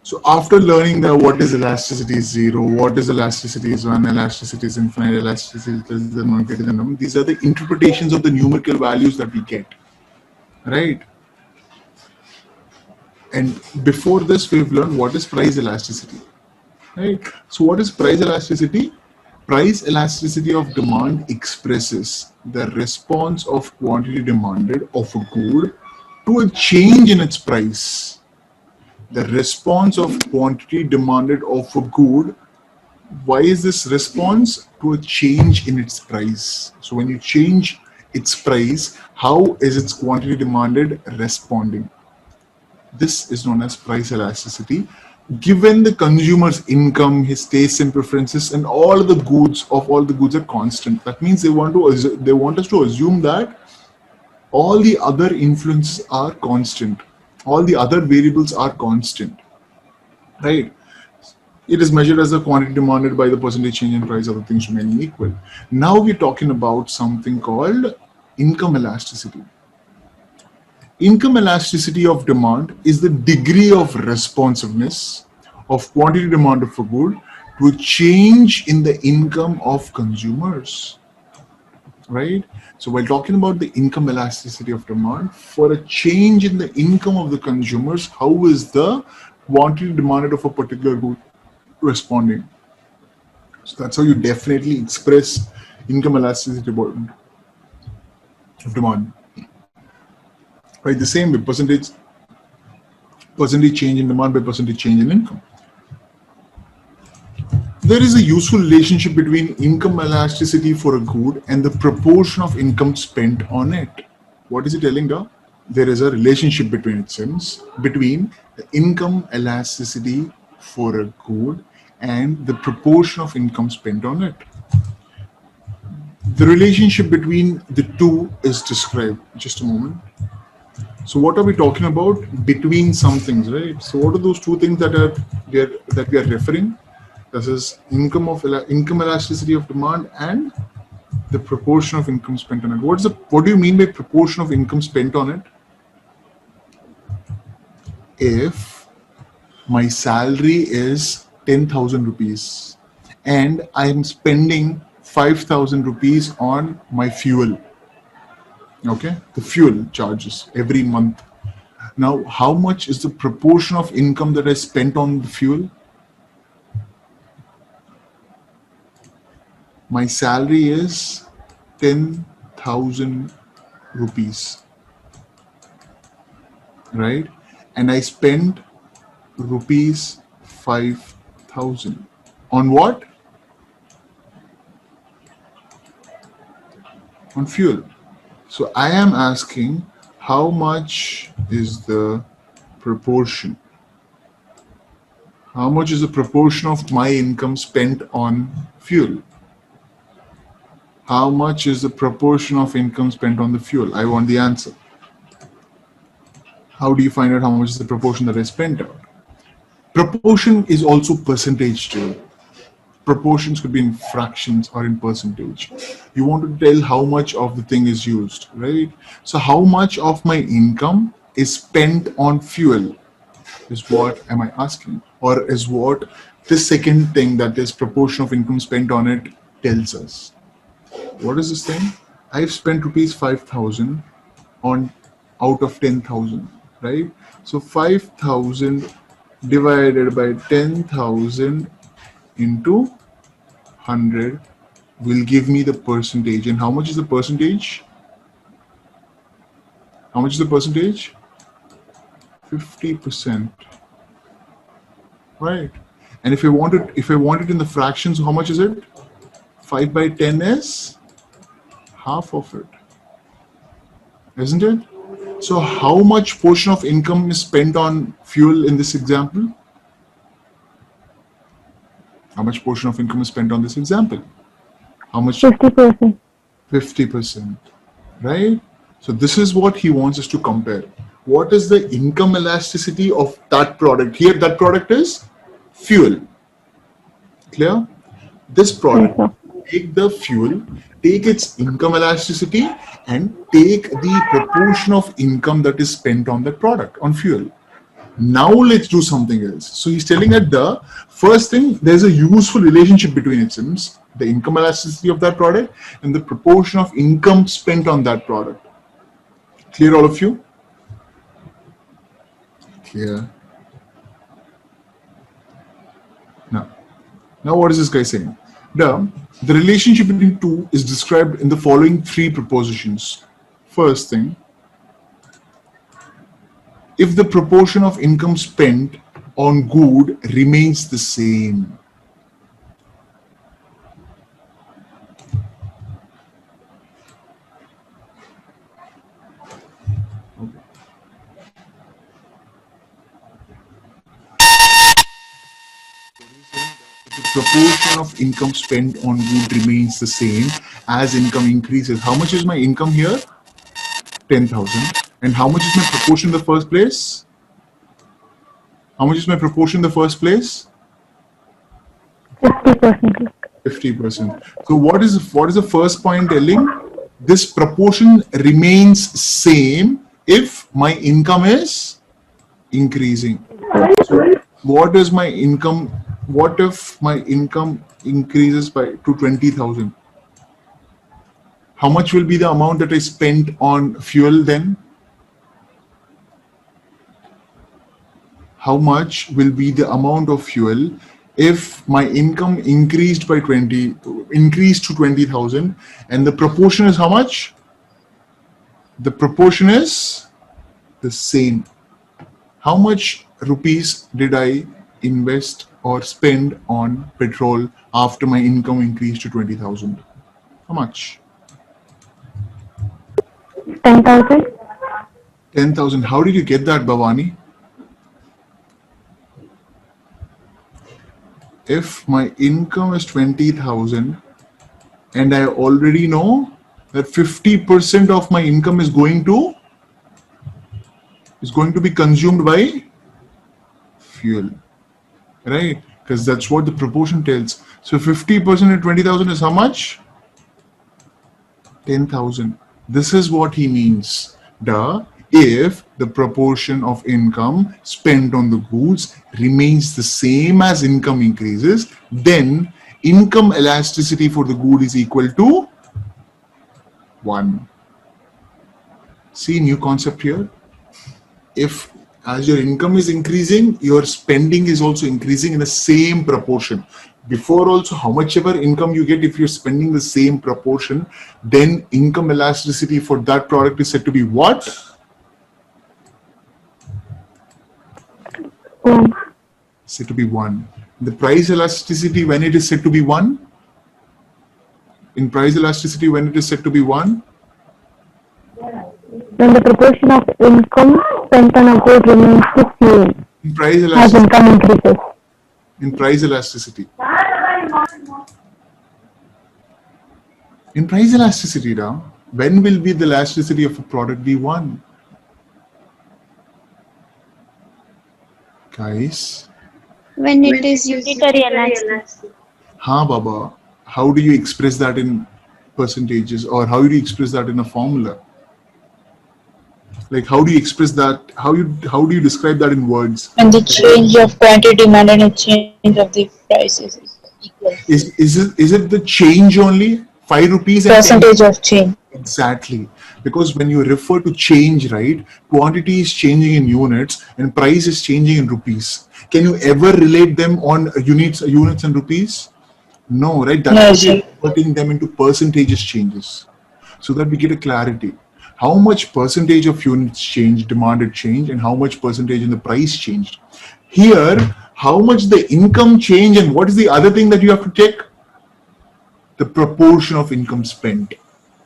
So after learning that what is elasticity is 0, what is elasticity is 1, elasticity is infinite, elasticity is less than 1 greater than 1, these are the interpretations of the numerical values that we get, right? And before this, we've learned what is price elasticity, right? So what is price elasticity? Price elasticity of demand expresses the response of quantity demanded of a good to a change in its price. The response of quantity demanded of a good. Why is this response? To a change in its price. So when you change its price, how is its quantity demanded responding? This is known as price elasticity. Given the consumer's income, his tastes and preferences, and all the goods are constant. That means they want us to assume that all the other influences are constant. All the other variables are constant, right? It is measured as the quantity demanded by the percentage change in price, other things remaining equal. Now we're talking about something called income elasticity. Income elasticity of demand is the degree of responsiveness of quantity demanded for good to a change in the income of consumers, right? So while talking about the income elasticity of demand, for a change in the income of the consumers, how is the quantity demanded of a particular good responding? So that's how you definitely express income elasticity of demand. Right, the same way percentage change in demand by percentage change in income. There is a useful relationship between income elasticity for a good and the proportion of income spent on it. What is it telling us? There is a relationship between the income elasticity for a good and the proportion of income spent on it. The relationship between the two is described. Just a moment. So what are we talking about? Between some things, right? So what are those two things that we are referring? This is income elasticity of demand and the proportion of income spent on it. What do you mean by proportion of income spent on it? If my salary is 10,000 rupees and I am spending 5,000 rupees on my fuel. Okay, the fuel charges every month. Now, how much is the proportion of income that I spent on the fuel? My salary is 10,000 rupees, right? And I spent rupees 5,000 on what? On fuel. So I am asking how much is the proportion? How much is the proportion of my income spent on fuel? How much is the proportion of income spent on the fuel? I want the answer. How do you find out how much is the proportion that I spent out? Proportion is also percentage too. Proportions could be in fractions or in percentage. You want to tell how much of the thing is used, right? So how much of my income is spent on fuel is what am I asking? Or is what this second thing, that is proportion of income spent on it, tells us. What is this thing? I've spent rupees 5,000 on out of 10,000, right? So 5,000 divided by 10,000 into 100 will give me the percentage. And how much is the percentage? How much is the percentage? 50%. Right. And if I want it in the fractions, how much is it? 5 by 10 is half of it. Isn't it? So how much portion of income is spent on fuel in this example? How much portion of income is spent on this example? How much? 50%. 50%, right? So this is what he wants us to compare. What is the income elasticity of that product? Here, that product is fuel. Clear? This product, take the fuel, take its income elasticity, and take the proportion of income that is spent on that product, on fuel. Now let's do something else. So he's telling that the first thing, there's a useful relationship between items, the income elasticity of that product and the proportion of income spent on that product. Clear, all of you? Clear. Now what is this guy saying? The relationship between two is described in the following three propositions. First thing, if the proportion of income spent on good remains the same. The proportion of income spent on good remains the same as income increases. How much is my income here? 10,000. And how much is my proportion in the first place? How much is my proportion in the first place? 50%. 50%. So what is the first point telling? This proportion remains same if my income is increasing. So what is my income? What if my income increases to 20,000? How much will be the amount that I spent on fuel then? How much will be the amount of fuel if my income increased to 20,000 and the proportion is how much? The proportion is the same. How much rupees did I invest or spend on petrol after my income increased to 20,000? How much? 10,000. 10,000. How did you get that, Bhavani? If my income is 20,000 and I already know that 50% of my income is going to be consumed by fuel, right? Because that's what the proportion tells. So 50% of 20,000 is how much? 10,000. This is what he means. If the proportion of income spent on the goods remains the same as income increases, then income elasticity for the good is equal to 1. See, new concept here. If as your income is increasing, your spending is also increasing in the same proportion. Before also, how much ever income you get, if you're spending the same proportion, then income elasticity for that product is said to be what? 1. Said to be 1. The price elasticity, when it is said to be 1? In price elasticity, when it is said to be 1? When the proportion of income spent on a good remains the same In price as elasticity. income increases. In price elasticity. In price elasticity now, when will be the elasticity of a product be 1? Guys. When it is unitary elasticity. Ha, Baba. How do you express that in percentages, or how do you express that in a formula? Like, how do you express that? How do you describe that in words? And the change of quantity demand and a change of the prices is equal. Is it the change only? 5 rupees and Percentage of change. Exactly. Because when you refer to change, right, quantity is changing in units and price is changing in rupees. Can you ever relate them on units and rupees? No, right? That's why we're converting them into percentages changes, so that we get a clarity. How much percentage of units changed, demanded change, and how much percentage in the price changed. Here, how much the income change, and what is the other thing that you have to check? The proportion of income spent.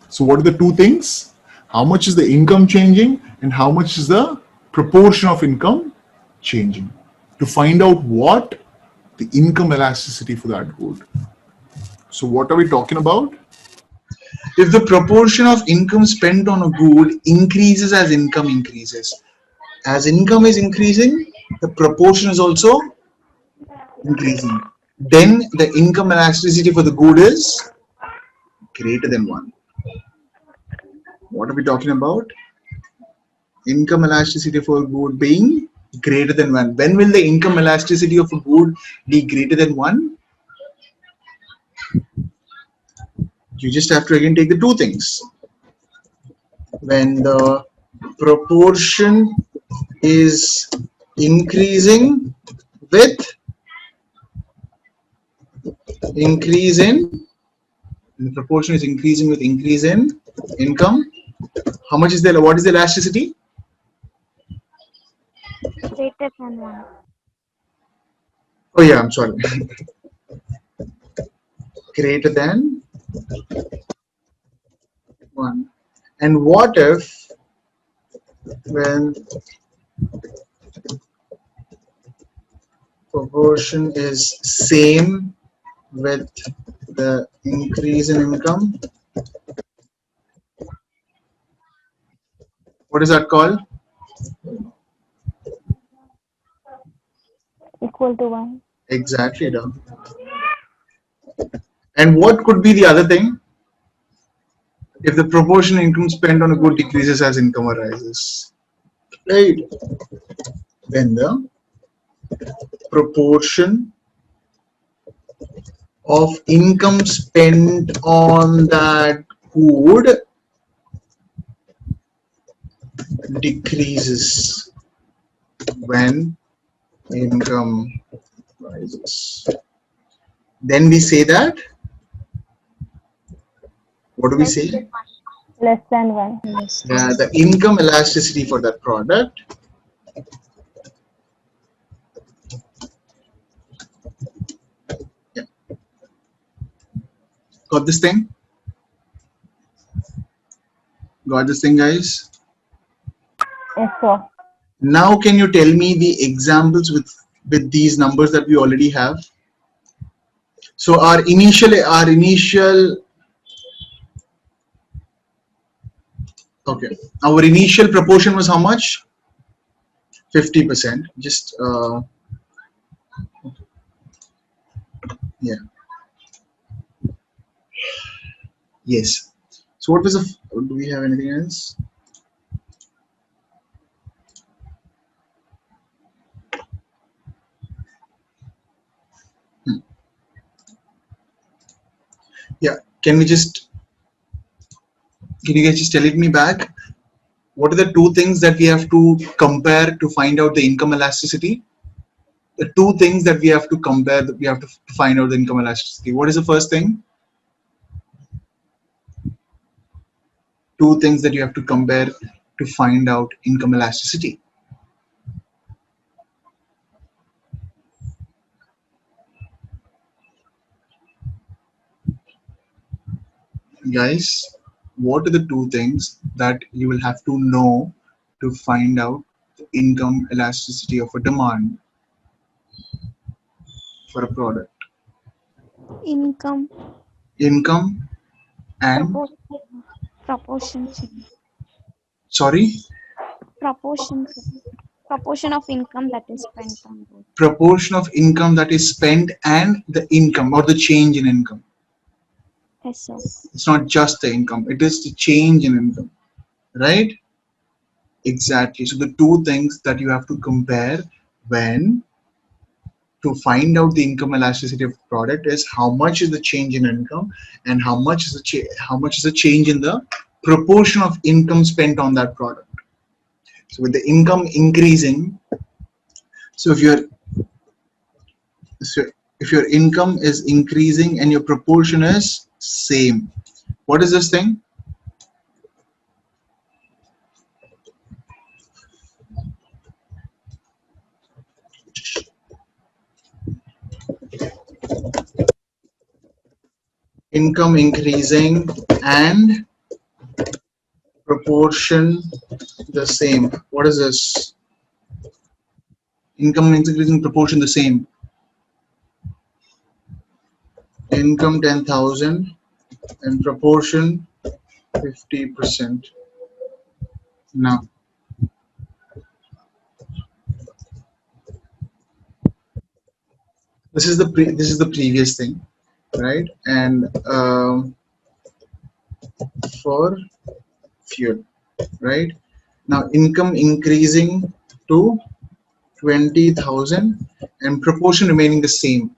So what are the two things? How much is the income changing and how much is the proportion of income changing? To find out what? The income elasticity for that good. So what are we talking about? If the proportion of income spent on a good increases as income increases, as income is increasing, the proportion is also increasing. Then the income elasticity for the good is greater than 1. What are we talking about? Income elasticity for good being Greater than 1. When will the income elasticity of a good be greater than 1? You just have to again take the two things. When the proportion is increasing with increase in, the proportion is increasing with increase in income. How much is there? What is the elasticity? Greater than 1. Oh yeah, I'm sorry. Greater than 1. And what if when proportion is same with the increase in income? What is that called? Equal to 1. Exactly, done. And what could be the other thing? If the proportion income spent on a good decreases as income arises. Right? When the proportion of income spent on that good decreases when income rises. Then we say that, what do we say? Less than 1. Yes. The income elasticity for that product got this thing? Got this thing, guys? Yes, sir. Now can you tell me the examples with these numbers that we already have? So our initial okay, our initial proportion was how much? 50%. Just yeah, yes. So what was the? Do we have anything else? Yeah. Can you guys just tell it me back? What are the two things that we have to compare to find out the income elasticity? The two things that we have to compare, that we have to find out the income elasticity. What is the first thing? Two things that you have to compare to find out income elasticity. Guys, what are the two things that you will have to know to find out the income elasticity of a demand for a product? Income. Income and Proportion. sorry, Proportion. Proportion of income that is spent on both. proportion of income that is spent and the income or the change in income. Yes, sir. It's not just the income, it is the change in income, right? Exactly. So the two things that you have to compare when to find out the income elasticity of the product is how much is the change in income and how much is the change in the proportion of income spent on that product. So with the income increasing, so if your income is increasing and your proportion is same, what is this thing? Income increasing and proportion the same. What is this? Income increasing, proportion the same. Income 10,000 and proportion 50%. Now this is the previous thing, right? And for fuel, right? Now income increasing to 20,000 and proportion remaining the same.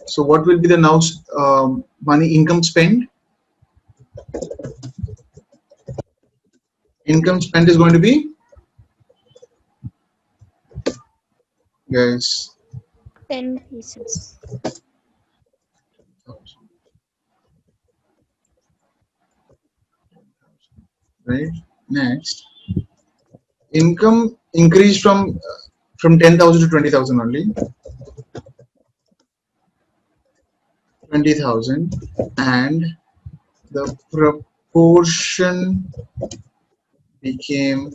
So what will be the now money income spent? Income spent is going to be, guys, 10 pieces. right? Next, income increased from 10,000 to 20,000 only. 20,000 and the proportion became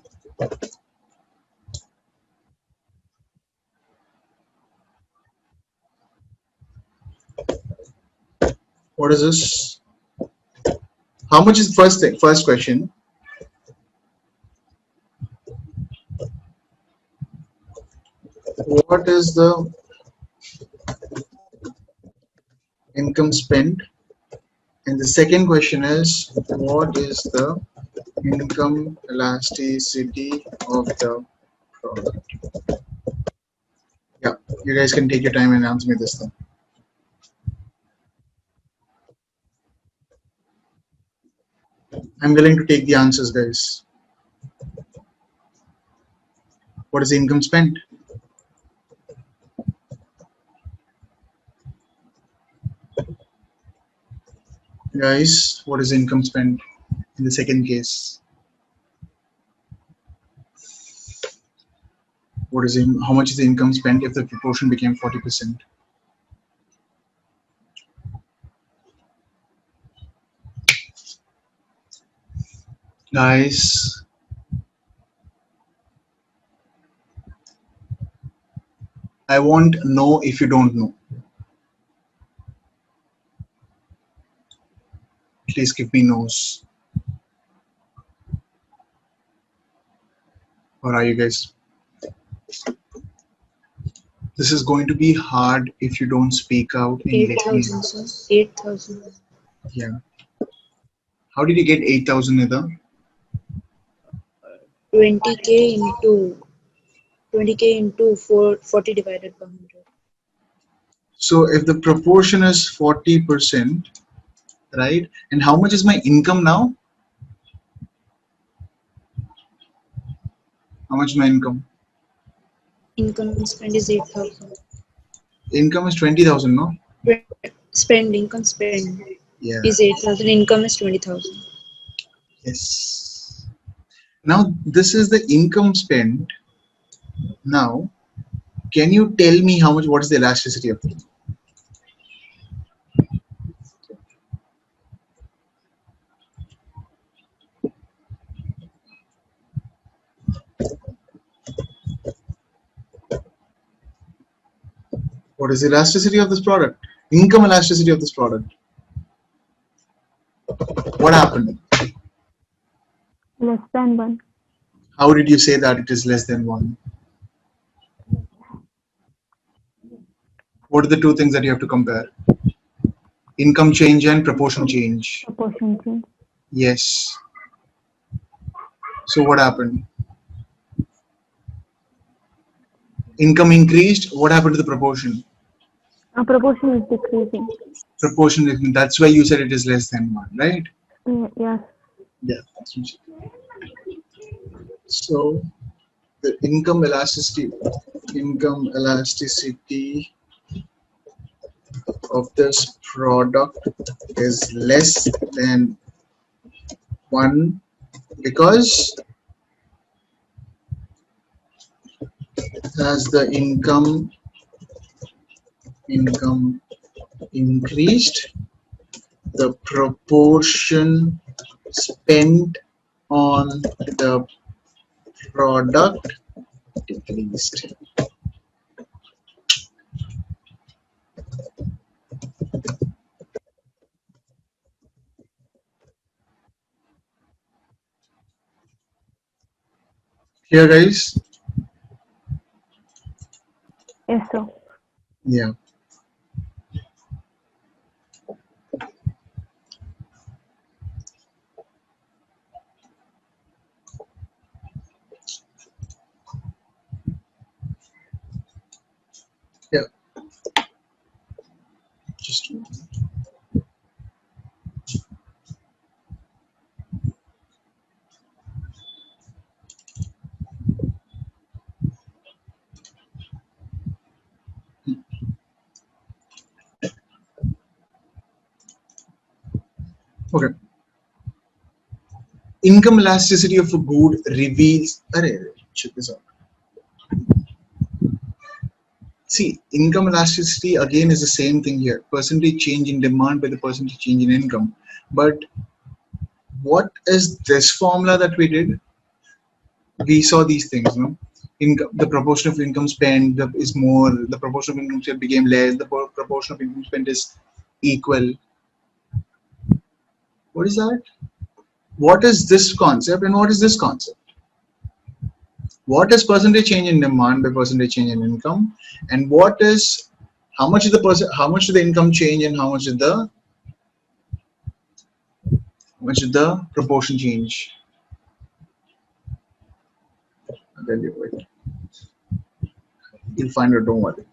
what is this? How much is first thing? First question. What is the income spent? And the second question is what is the income elasticity of the product? Yeah, you guys can take your time and answer me this thing. I'm willing to take the answers, guys. What is the income spent? Guys, what is the income spent in the second case? How much is the income spent if the proportion became 40%? Guys, I want know if you don't know. Please give me no's. Or are you guys? This is going to be hard if you don't speak out and let me 8,000, know. sir. 8,000. Yeah. How did you get 8,000, Nida? 20K into 20K into 40 divided by 100. So if the proportion is 40%, right? And how much is my income now? How much is my income? Income spend is 8,000. Income is 20,000, no? Income spend Yeah. is 8,000. Income is 20,000. Yes. Now this is the income spent. Now, can you tell me what is the elasticity of it? What is the elasticity of this product? Income elasticity of this product. What happened? Less than 1. How did you say that it is less than 1? What are the two things that you have to compare? Income change and proportion change. Proportion change. Yes. So what happened? Income increased. What happened to the proportion? Proportion is decreasing. Proportion. That's why you said it is less than 1, right? Yes. Yeah. So the income elasticity of this product is less than 1 because as the income increased, the proportion spent on the product decreased. Here, guys. Yes, sir. Yeah. Yeah, just okay. Income elasticity of a good reveals. Check this out. See, income elasticity again is the same thing here. Percentage change in demand by the percentage change in income. But what is this formula that we did? We saw these things, no? Income, the proportion of income spent is more, the proportion of income spent became less, the proportion of income spent is equal. What is that? What is this concept and what is this concept? What is percentage change in demand by percentage change in income, and what is how much is how much is the income change and how much is the proportion change? I'll tell you, wait. You'll find it, don't worry.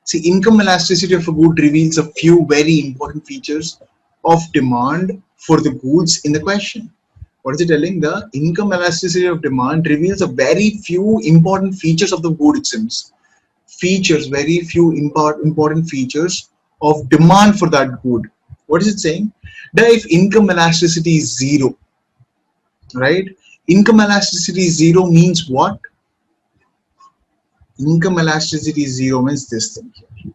See, income elasticity of a good reveals a few very important features of demand for the goods in the question. What is it telling? The income elasticity of demand reveals a very few important features of the good, it seems. Very few important features of demand for that good. What is it saying? That if income elasticity is zero, right? Income elasticity is zero means what? Income elasticity is zero means this thing here.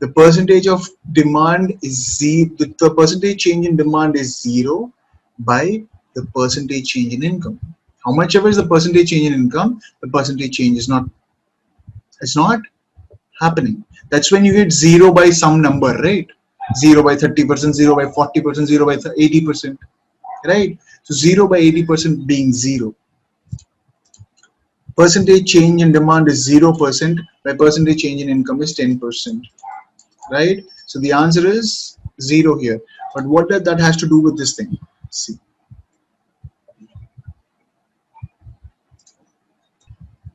The percentage of demand is zero. The percentage change in demand is zero by the percentage change in income. How much ever is the percentage change in income, the percentage change is not. It's not happening. That's when you get zero by some number, right? 0 by 30%, 0 by 40%, 0 by 80%, right? So 0 by 80% being zero. Percentage change in demand is 0%, by percentage change in income is 10%, right? So the answer is 0 here. But what that has to do with this thing? See,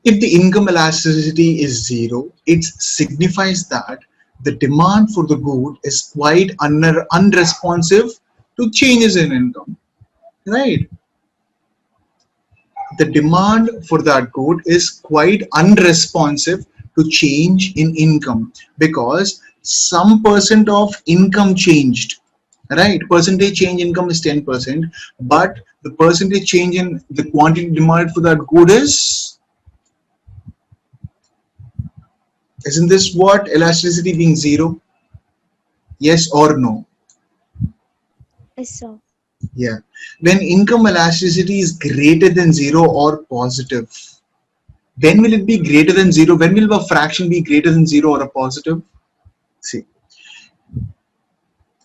if the income elasticity is 0, it signifies that the demand for the good is quite unresponsive to changes in income, right? The demand for that good is quite unresponsive to change in income because some percent of income changed, right? Percentage change income is 10%, but the percentage change in the quantity demanded for that good is, isn't this what elasticity being zero? Yes or no? Yes, sir. Yeah. When income elasticity is greater than zero or positive, when will it be greater than zero? When will a fraction be greater than zero or a positive? See,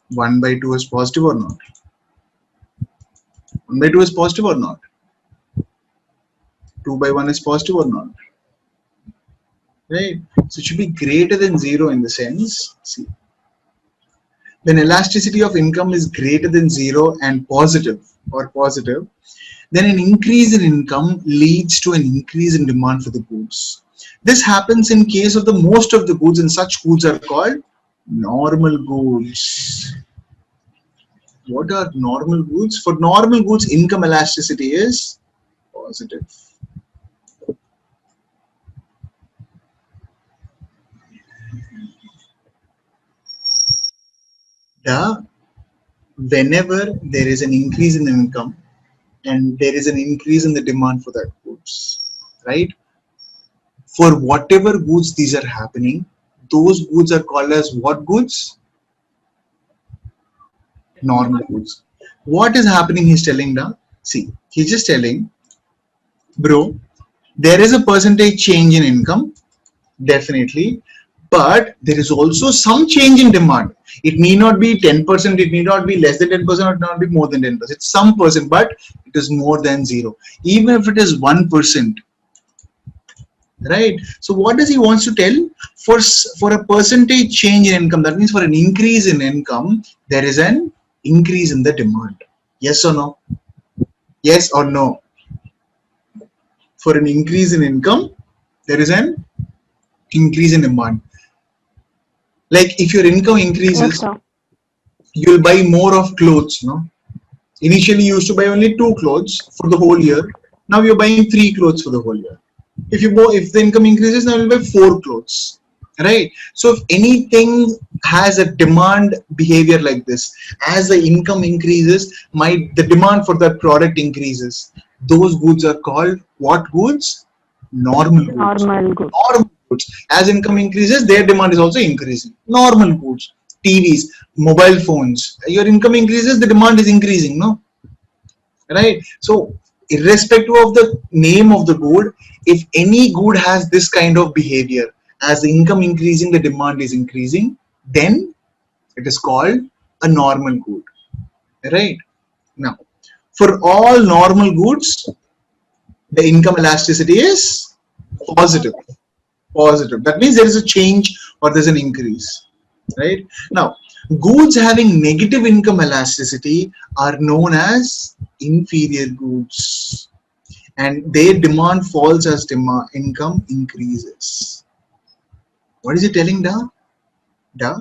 1 by 2 is positive or not? 1 by 2 is positive or not? 2 by 1 is positive or not? Right? So it should be greater than zero in the sense. See, when elasticity of income is greater than zero and positive, then an increase in income leads to an increase in demand for the goods. This happens in case of the most of the goods, and such goods are called normal goods. What are normal goods? For normal goods, income elasticity is positive. Whenever there is an increase in income and there is an increase in the demand for that goods, right? For whatever goods these are happening, those goods are called as what goods? Normal goods. What is happening? He's telling now. See, he's just telling, bro, there is a percentage change in income, definitely, but there is also some change in demand. It need not be 10%, it need not be less than 10%, or it not be more than 10%. It's some percent, but it is more than zero. Even if it is 1%, right? So what does he wants to tell? For a percentage change in income, that means for an increase in income, there is an increase in the demand. Yes or no? Yes or no? For an increase in income, there is an increase in demand. Like if your income Yes, increases, sir. you'll buy more of clothes, no? Initially you used to buy only 2 clothes for the whole year. Now you're buying 3 clothes for the whole year. If the income increases, now you'll buy 4 clothes, right? So if anything has a demand behavior like this, as the income increases, the demand for that product increases. Those goods are called what goods? Normal goods. Normal good. Normal goods. As income increases, their demand is also increasing. Normal goods. TVs, mobile phones. Your income increases, the demand is increasing, no? Right? So irrespective of the name of the good, if any good has this kind of behavior, as the income increasing, the demand is increasing, then it is called a normal good. Right? Now, for all normal goods, the income elasticity is positive. Positive. That means there is a change or there's an increase. Right? Now, goods having negative income elasticity are known as inferior goods, and their demand falls as income increases. What is it telling, da? Da?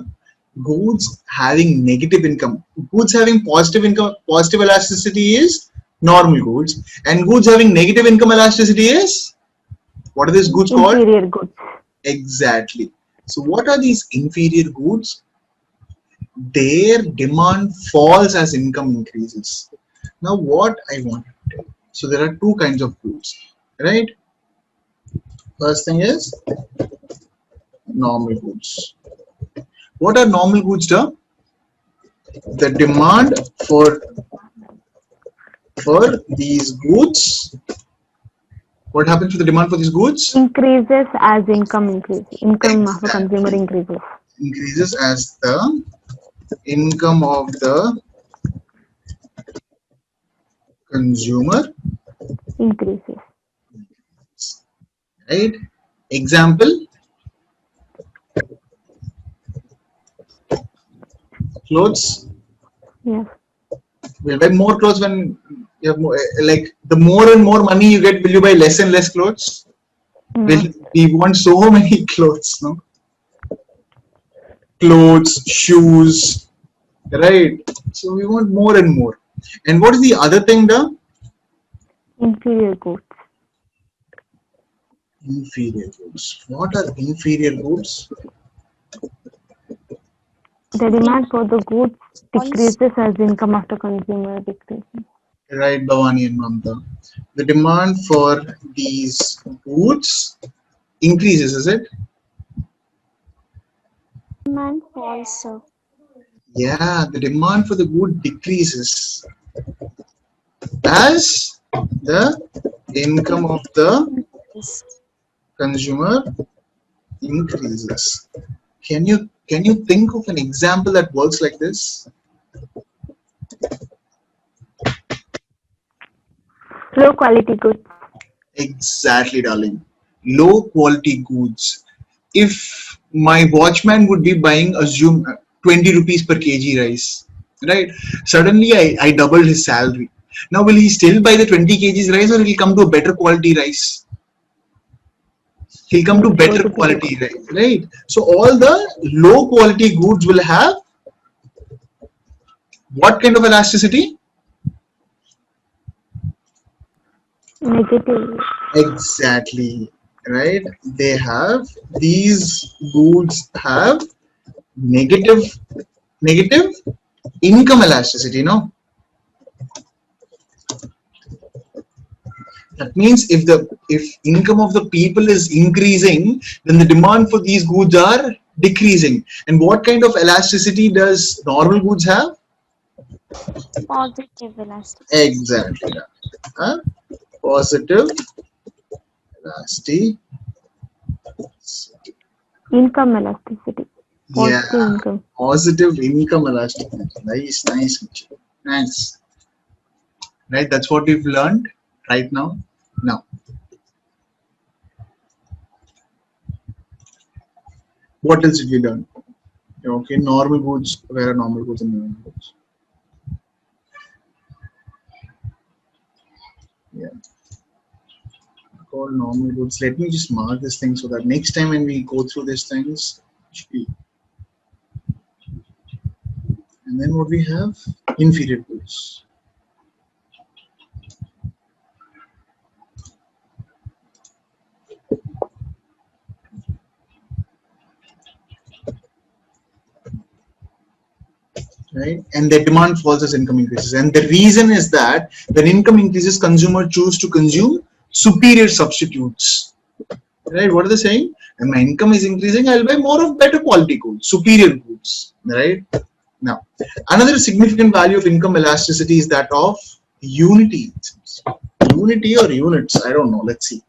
Goods having negative income, goods having positive income, positive elasticity is normal goods, and goods having negative income elasticity is, what are these goods called? Inferior goods. Exactly. So what are these inferior goods? Their demand falls as income increases. Now what I want to tell you. So there are two kinds of goods, right? First thing is normal goods. What are normal goods, sir? The demand for these goods. What happens to the demand for these goods? Increases as income increases. Income of a consumer Exactly. increases. Increases as the income of the consumer, Increases. right? Example, clothes. Yes. We'll buy more clothes when you have more, like the more and more money you get, will you buy less and less clothes? Will No. we want so many clothes, no? Clothes, shoes, right? So we want more and more. And what is the other thing, the Inferior goods. inferior goods? What are inferior goods? The demand for the goods False. decreases as income of the consumer decreases. Right, Bhavani and Mamta. The demand for these goods increases, is it? Demand false, sir. Yeah, the demand for the good decreases as the income of the Yes. consumer increases. Can you think of an example that works like this? Low quality goods. Exactly, darling. Low quality goods. If my watchman would be buying, assume 20 rupees per kg rice, right? Suddenly I doubled his salary. Now will he still buy the 20 kgs rice, or will he come to a better quality rice? He'll come to He'll go better to better quality, goods. right? So all the low quality goods will have what kind of elasticity? Negative. Exactly, right? They have, these goods have negative negative income elasticity, no? That means if income of the people is increasing, then the demand for these goods are decreasing. And what kind of elasticity does normal goods have? Positive elasticity. Exactly. Huh? Positive elasticity. Income elasticity. Yeah, Positive income. positive income elasticity. Nice, nice, Mitchell. Nice. Right, that's what we've learned right now. Now, what else did we learn? Okay, normal goods. Where are normal goods and normal goods? Yeah. called normal goods. Let me just mark this thing so that next time when we go through these things, and then what we have, inferior goods. Right, and the demand falls as income increases, and the reason is that when income increases, consumer choose to consume superior substitutes. Right, what are they saying? And my income is increasing, I'll buy more of better quality goods, superior goods. Right. Now, another significant value of income elasticity is that of unity. Unity or units, I don't know. Let's see.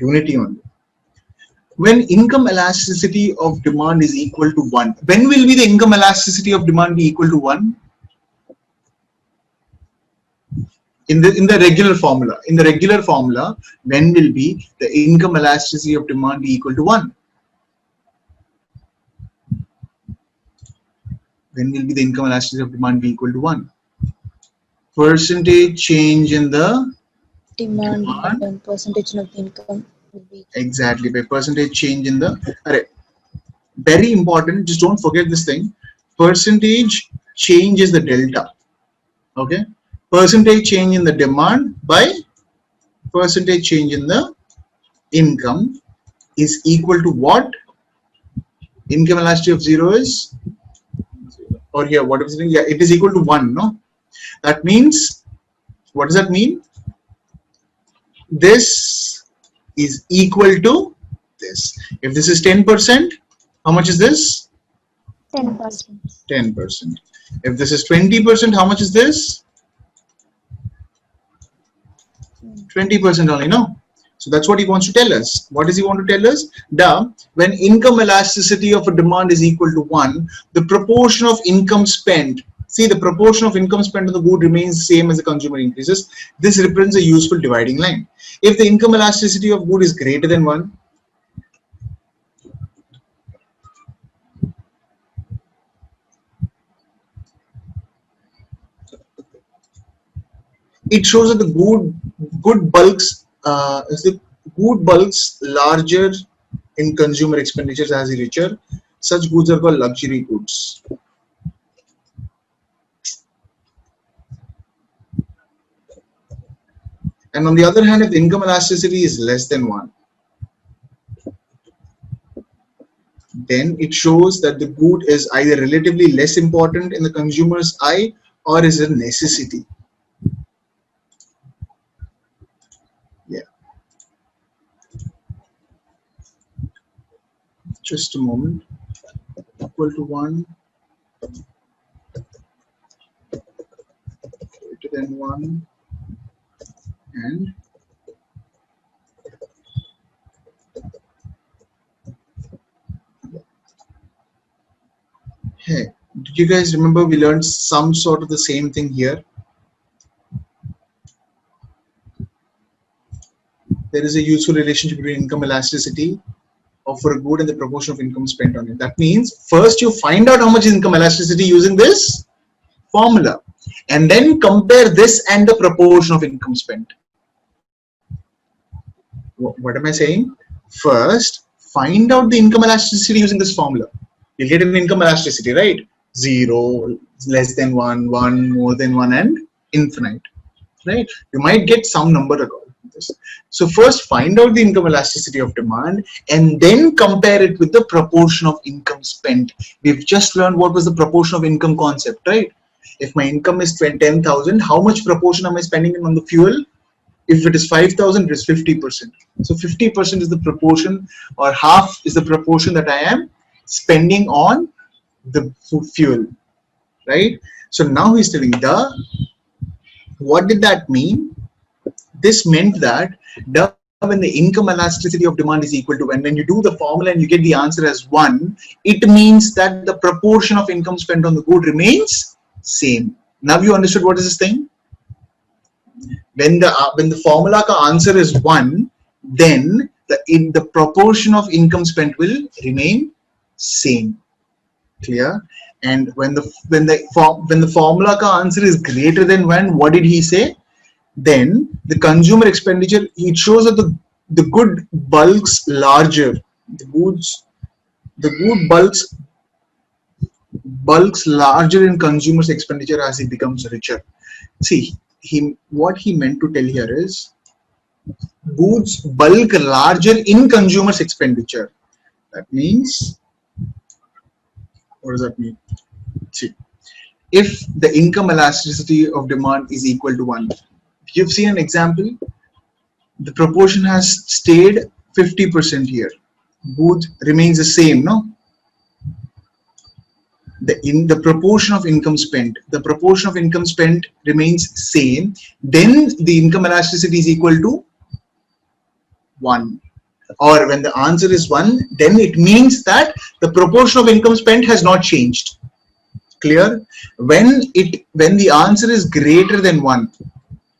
Unity only. When income elasticity of demand is equal to 1, when will be the income elasticity of demand be equal to 1? In the regular formula. In the regular formula, when will be the income elasticity of demand be equal to 1? When will be the income elasticity of demand be equal to 1? Percentage change in the Demand and percentage of the income will be. Exactly, by percentage change in the. Very important, just don't forget this thing. Percentage change is the delta. Okay, percentage change in the demand by percentage change in the income is equal to what? Income elasticity of 0 is, or here what is it? Yeah, it is equal to 1. No, that means, what does that mean? This is equal to this. If this is 10%, how much is this? 10%. 10%. If this is 20%, how much is this? 20% only, no? So that's what he wants to tell us. What does he want to tell us? When income elasticity of a demand is equal to 1, the proportion of income spent, see, the proportion of income spent on the good remains same as the consumer increases. This represents a useful dividing line. If the income elasticity of good is greater than 1, it shows that the good bulks larger in consumer expenditures as richer. Such goods are called luxury goods. And on the other hand, if the income elasticity is less than 1, then it shows that the good is either relatively less important in the consumer's eye or is a necessity. Yeah. Just a moment. Equal to 1, greater than 1, and hey, did you guys remember we learned some sort of the same thing here? There is a useful relationship between income elasticity of a good and the proportion of income spent on it. That means first you find out how much is income elasticity using this formula, and then compare this and the proportion of income spent. What am I saying? First, find out the income elasticity using this formula. You'll get an income elasticity, right? 0, less than 1, 1, more than 1, and infinite, right? You might get some number according to this. So first find out the income elasticity of demand and then compare it with the proportion of income spent. We've just learned what was the proportion of income concept, right? If my income is 10,000, how much proportion am I spending on the fuel? If it is 5,000, it is 50%. So 50% is the proportion, or half is the proportion that I am spending on the fuel, right? So now he's telling what did that mean? This meant that when the income elasticity of demand is equal to, when you do the formula and you get the answer as 1, it means that the proportion of income spent on the good remains same. Now you understood what is this thing? When the formula ka answer is 1, then the proportion of income spent will remain same. Clear? And when the formula ka answer is greater than 1, what did he say? Then the consumer expenditure, it shows that the good bulks larger. The good bulks larger in consumers' expenditure as he becomes richer. See, what he meant to tell here is goods bulk larger in consumers' expenditure. That means, what does that mean? See, if the income elasticity of demand is equal to 1, you've seen an example, the proportion has stayed 50% here. Goods remains the same, no? The proportion of income spent, remains same, then the income elasticity is equal to 1. Or when the answer is 1, then it means that the proportion of income spent has not changed. Clear? When the answer is greater than 1,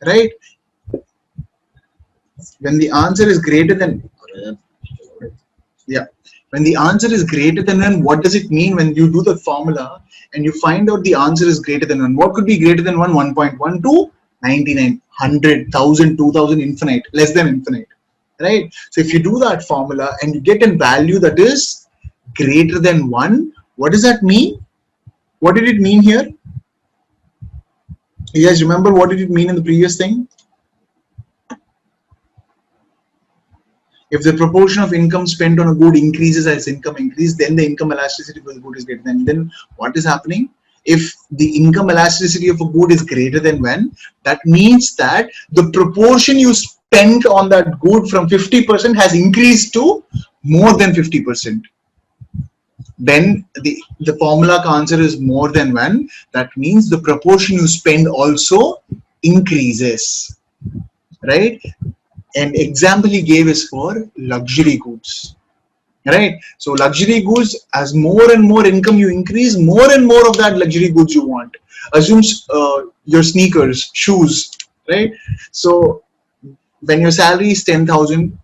right? When the answer is greater than, yeah, when the answer is greater than 1, what does it mean when you do the formula and you find out the answer is greater than 1? What could be greater than 1? 1.12, 99, 100, 1000, 2000, infinite, less than infinite, right? So if you do that formula and you get a value that is greater than 1, what does that mean? What did it mean here? You guys remember what did it mean in the previous thing? If the proportion of income spent on a good increases as income increase, then the income elasticity for the good is greater than. Then what is happening? If the income elasticity of a good is greater than 1, that means that the proportion you spent on that good from 50% has increased to more than 50%. Then the formula answer is more than 1. That means the proportion you spend also increases, right? An example he gave is for luxury goods, right? So luxury goods, as more and more income you increase, more and more of that luxury goods you want. Assume your sneakers, shoes, right? So when your salary is 10,000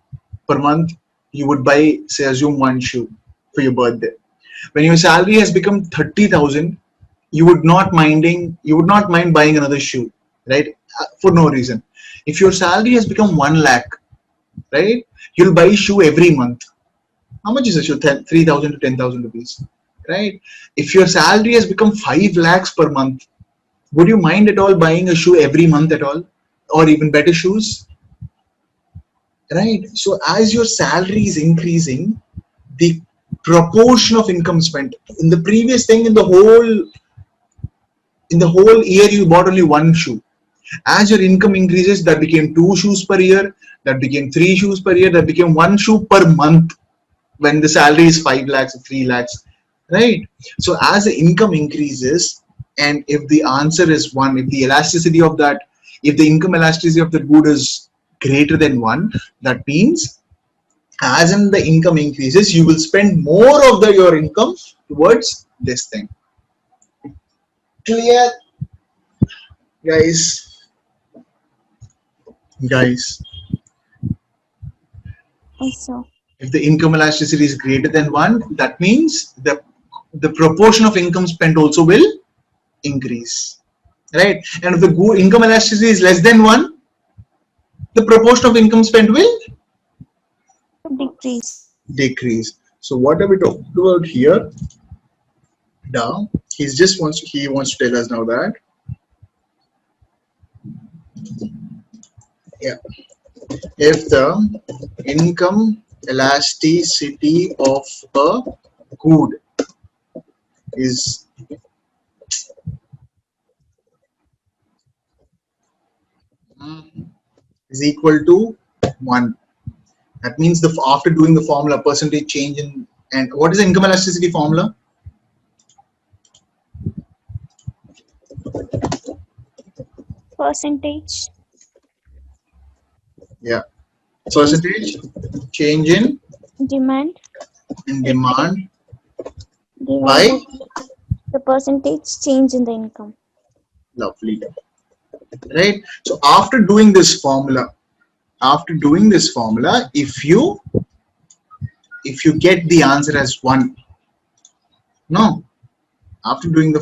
per month, you would buy, say, assume 1 shoe for your birthday. When your salary has become 30,000, you would not mind buying another shoe, right? For no reason. If your salary has become 1 lakh, right, you'll buy a shoe every month. How much is a shoe? 3,000 to 10,000 rupees, right? If your salary has become 5 lakhs per month, would you mind at all buying a shoe every month at all, or even better shoes, right? So as your salary is increasing, the proportion of income spent in the previous thing, in the whole year you bought only 1 shoe. As your income increases, that became 2 shoes per year, that became 3 shoes per year, that became 1 shoe per month when the salary is 5 lakhs or 3 lakhs, right? So as the income increases, and if the answer is 1, if the income elasticity of the good is greater than 1, that means as in the income increases, you will spend more of your income towards this thing. Clear, guys? So If the income elasticity is greater than 1, that means the proportion of income spent also will increase, right? And if the income elasticity is less than 1, the proportion of income spent will decrease. So what are we talking about here? Now he wants to tell us now that, yeah, if the income elasticity of a good is equal to 1, that means after doing the formula, percentage change in, and what is the income elasticity formula? percentage Yeah, percentage change in demand demand by, divided the percentage change in the income. lovely, right? So after doing this formula, if you get the answer as 1, no, after doing the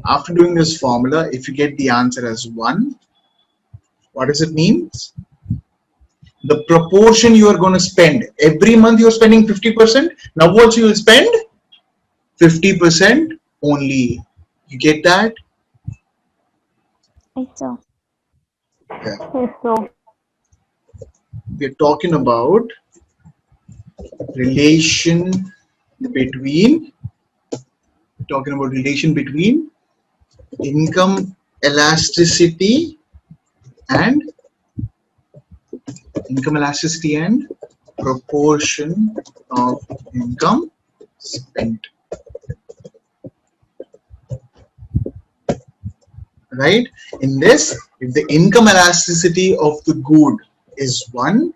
after doing this formula, if you get the answer as 1, What does it mean? The proportion you are going to spend. Every month you are spending 50%. Now also you will spend 50% only. You get that? Yes, sir. Yeah. Yes, so We're talking about relation between income elasticity and proportion of income spent. Right? In this, if the income elasticity of the good is 1,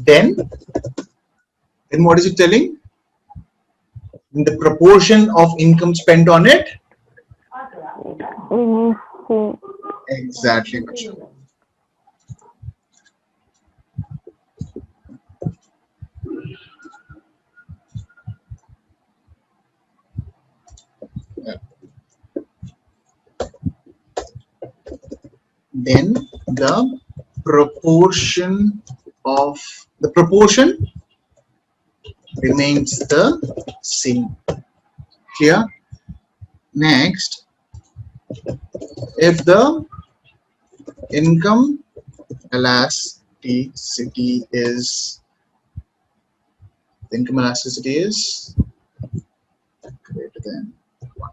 then what is it telling? The proportion of income spent on it remains same. exactly. Then the proportion remains the same. Clear? Next, if the income elasticity is greater than 1,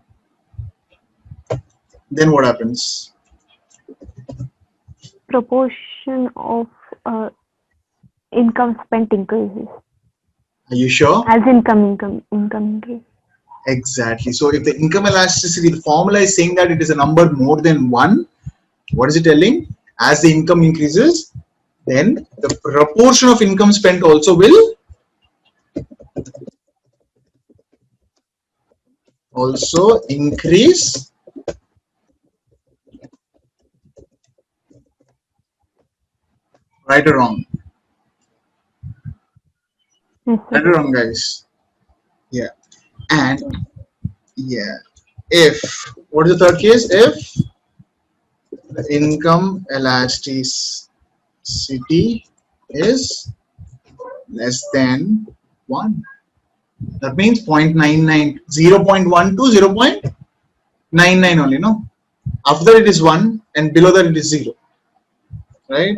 then what happens? Proportion of income spent increases. Are you sure? As income increase. Exactly. So if the income elasticity, the formula is saying that it is a number more than 1, what is it telling? As the income increases, then the proportion of income spent also will increase. Right or wrong? Yes, Right or wrong, guys? Yeah. And yeah, if what is the third case? If the income elasticity is less than 1, that means 0.99, 0.1 to 0.99 only, no? After that it is 1 and below that it is 0, right?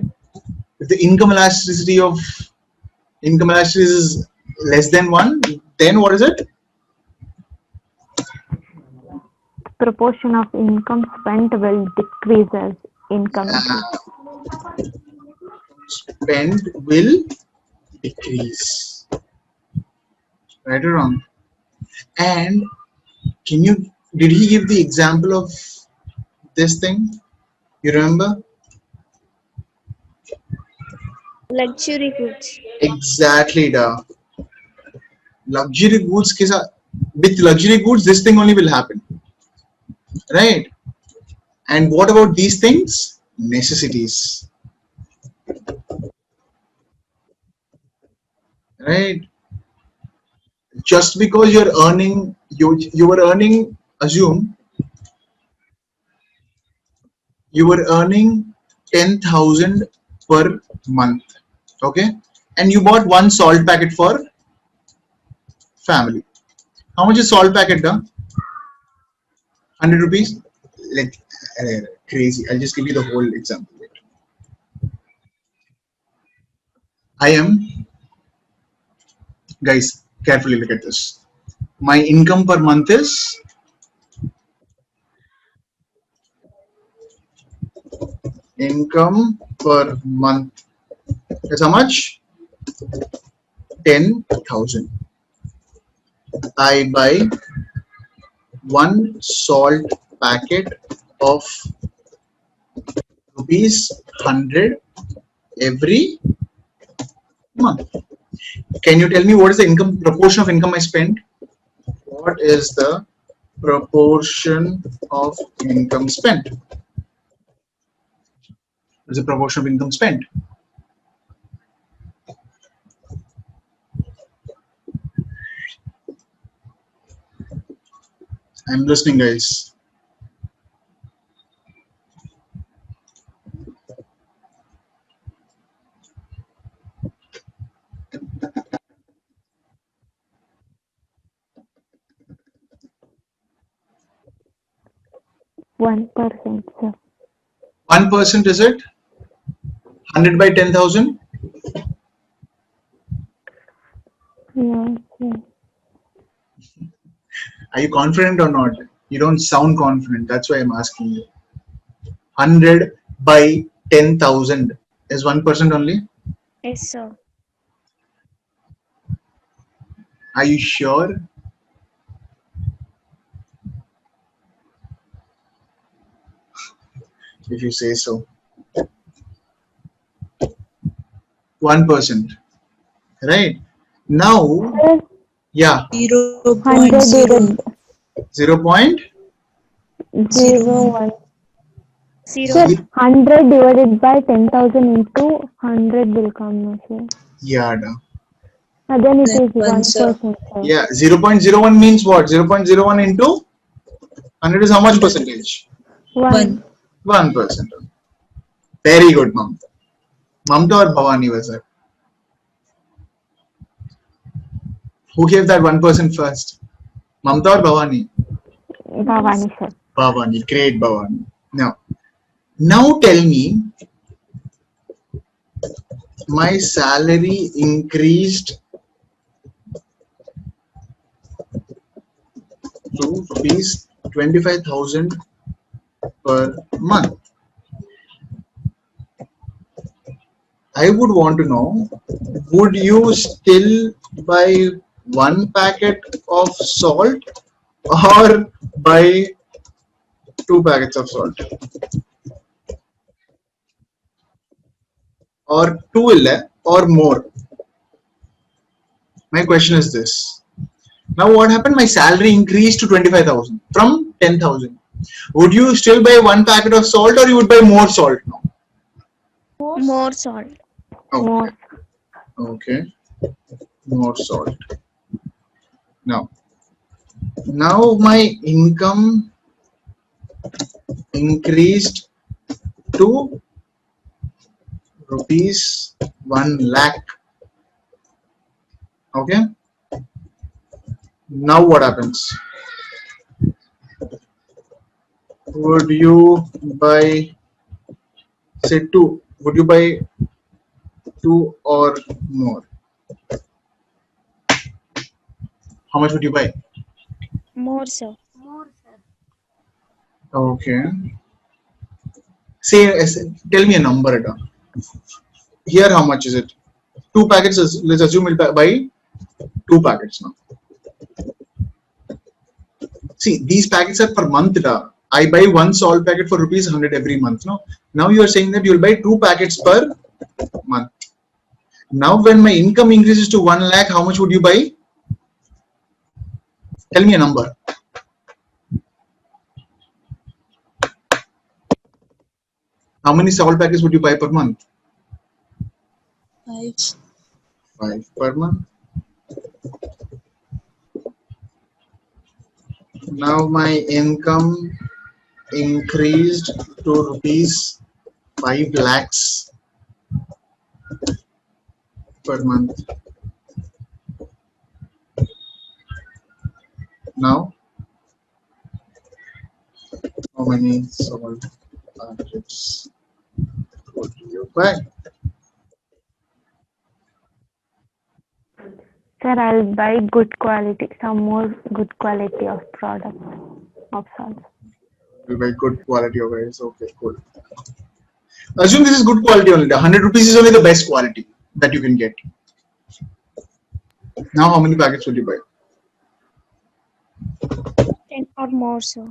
If the income elasticity is less than 1, then what is it? proportion of income spent will decrease as income increases. Spend will decrease. Right or wrong? And did he give the example of this thing? You remember? Luxury goods. Exactly, da. Luxury goods with luxury goods, this thing only will happen. Right? And what about these things? Necessities. Right? Just because you're earning, you were earning, assume you were earning 10,000 per month, okay, and you bought one salt packet for family. How much is salt packet done? 100 rupees. Like crazy. I'll just give you the whole example. I am, guys, carefully look at this. My income per month is how much? 10,000. I buy one salt packet of rupees 100 every month. Can you tell me what is the proportion of income I spend? What is the proportion of income spent? What is the proportion of income spent? I'm listening, guys. 1%, sir. 1% is it? 100 by 10,000? Yes, sir. Are you confident or not? You don't sound confident. That's why I'm asking you. 100 by 10,000 is 1% only? Yes, sir. Are you sure? If you say so. 1%. Right? Now, Sir, yeah, 100 0.0. 0.01. Zero. Sir, 100 divided by 10,000 into 100 will come, no, sir. yeah. Then it Then is 1%, sir. Yeah, 0.01 means what? 0.01 into 100 is how much percentage? 1. 1%. Very good, Mamta. Mamta or Bhavani was that? Who gave that 1% first? Mamta or Bhavani? Bhavani, sir. Bhavani. Great, Bhavani. Now tell me, my salary increased to rupees 25,000 per month. I would want to know, would you still buy one packet of salt or buy 2 packets of salt? Or 2 or more? My question is this. Now what happened? My salary increased to 25,000 from 10,000. Would you still buy one packet of salt or you would buy more salt now? More salt. Okay. More. Okay. More salt. Now my income increased to rupees 1 lakh. Okay. Now what happens? Would you buy, say 2? Would you buy 2 or more? How much would you buy? More, sir. Okay. Say, tell me a number. Here, how much is it? 2 packets. Let's assume we'll buy 2 packets now. See, these packets are per month. I buy one salt packet for rupees 100 every month. No. Now you are saying that you will buy 2 packets per month. Now, when my income increases to 1 lakh, how much would you buy? Tell me a number. How many salt packets would you buy per month? 5. 5 per month. Now my income increased to rupees 5 lakhs per month. Now, how many salt packets would you buy? Sir, I'll buy good quality, some more good quality of product of salt. You buy good quality of rice. Okay, cool. Assume this is good quality only. The 100 rupees is only the best quality that you can get. Now, how many packets will you buy? 10 or more, sir.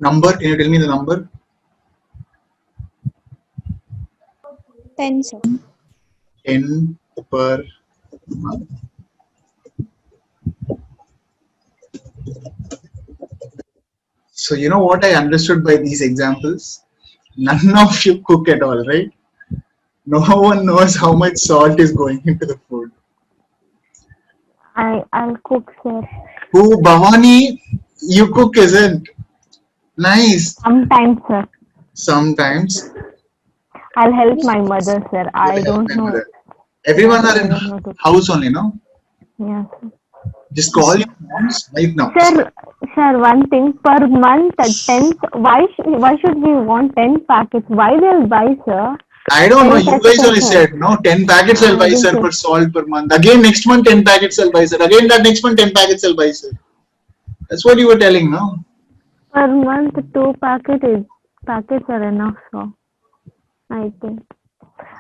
Number? Can you tell me the number? 10, sir. 10 per month. So you know what I understood by these examples? None of you cook at all, right? No one knows how much salt is going into the food. I'll cook, sir. Who, Bhavani, you cook, isn't? Nice. Sometimes, sir. Sometimes. I'll help my mother, sir. I You'll help don't my know. mother. Everyone are in I don't know to- house only, no? Yeah, sir. Just call your moms right now. Sir, sir, one thing per month, 10. Why should we want 10 packets? Why they'll buy, sir? I don't know. 10 You packets guys of only salt. said no. 10 packets I'll I buy, didn't sir, say per salt per month. Again, next month 10 packets I'll buy, sir. Again, that next month 10 packets I'll buy, sir. That's what you were telling, no? per month 2 packets are enough, so I think.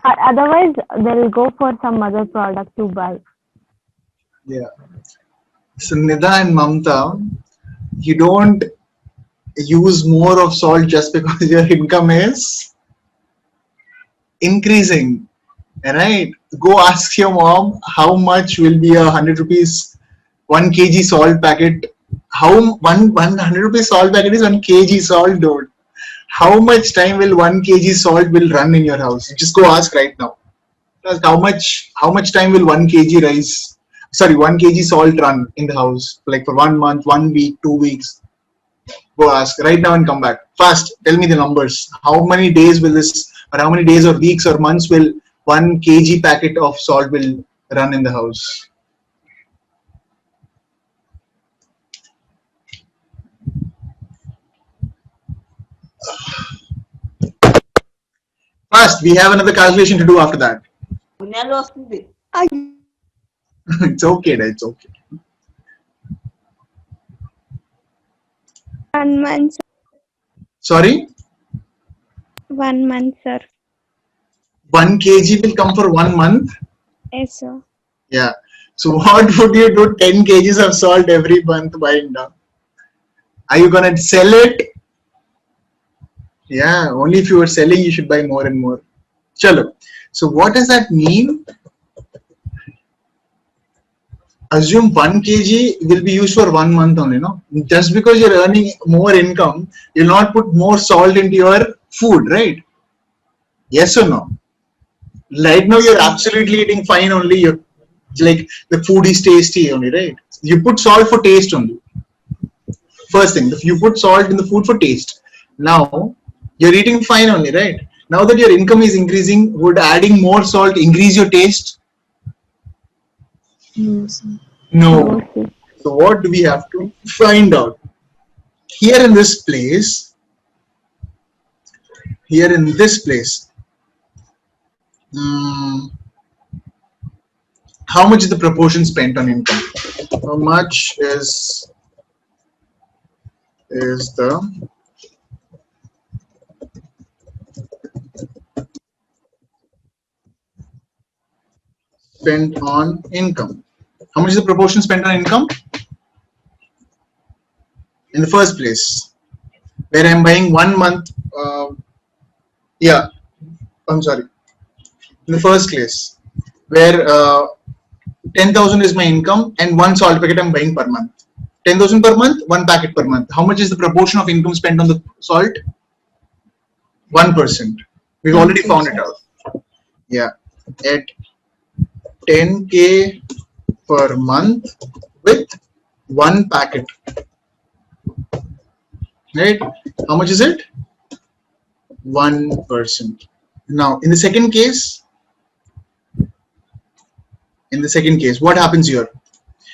Otherwise, they'll go for some other product to buy. Yeah. So Nida and Mamta, you don't use more of salt just because your income is increasing. Right? Go ask your mom how much will be 100 rupees 1 kg salt packet. How 100 rupees salt packet is 1 kg salt, dude. How much time will 1 kg salt will run in your house? Just go ask right now. Ask how much time will 1 kg 1 kg salt run in the house? Like for 1 month, 1 week, 2 weeks. Go ask right now and come back. Fast, tell me the numbers. How many days will this, or how many days or weeks or months will 1 kg packet of salt will run in the house? Fast, we have another calculation to do after that. It's okay, it's okay. 1 month. Sorry? 1 month, sir. 1 kg will come for 1 month? Yes, sir. Yeah. So what would you do 10 kgs of salt every month buying down? Are you gonna sell it? Yeah, only if you are selling you should buy more and more. Chalo. So what does that mean? Assume 1 kg will be used for 1 month only, no? Just because you're earning more income, you'll not put more salt into your food, right? Yes or no? Right now you're absolutely eating fine only. You're like the food is tasty only, right? You put salt for taste only. First thing, you put salt in the food for taste. Now you're eating fine only, right? Now that your income is increasing, would adding more salt increase your taste? No, sir. No. So what do we have to find out? Here in this place, how much is the proportion spent on income? How much is the spent on income? How much is the proportion spent on income? In the first place, where I'm buying 1 month, yeah, I'm sorry. In the first place, where 10,000 is my income and 1 salt packet I'm buying per month. 10,000 per month, 1 packet per month. How much is the proportion of income spent on the salt? 1%. We've already found it out. Yeah, at 10k per month with 1 packet. Right? How much is it? 1%. Now, in the second case, what happens here?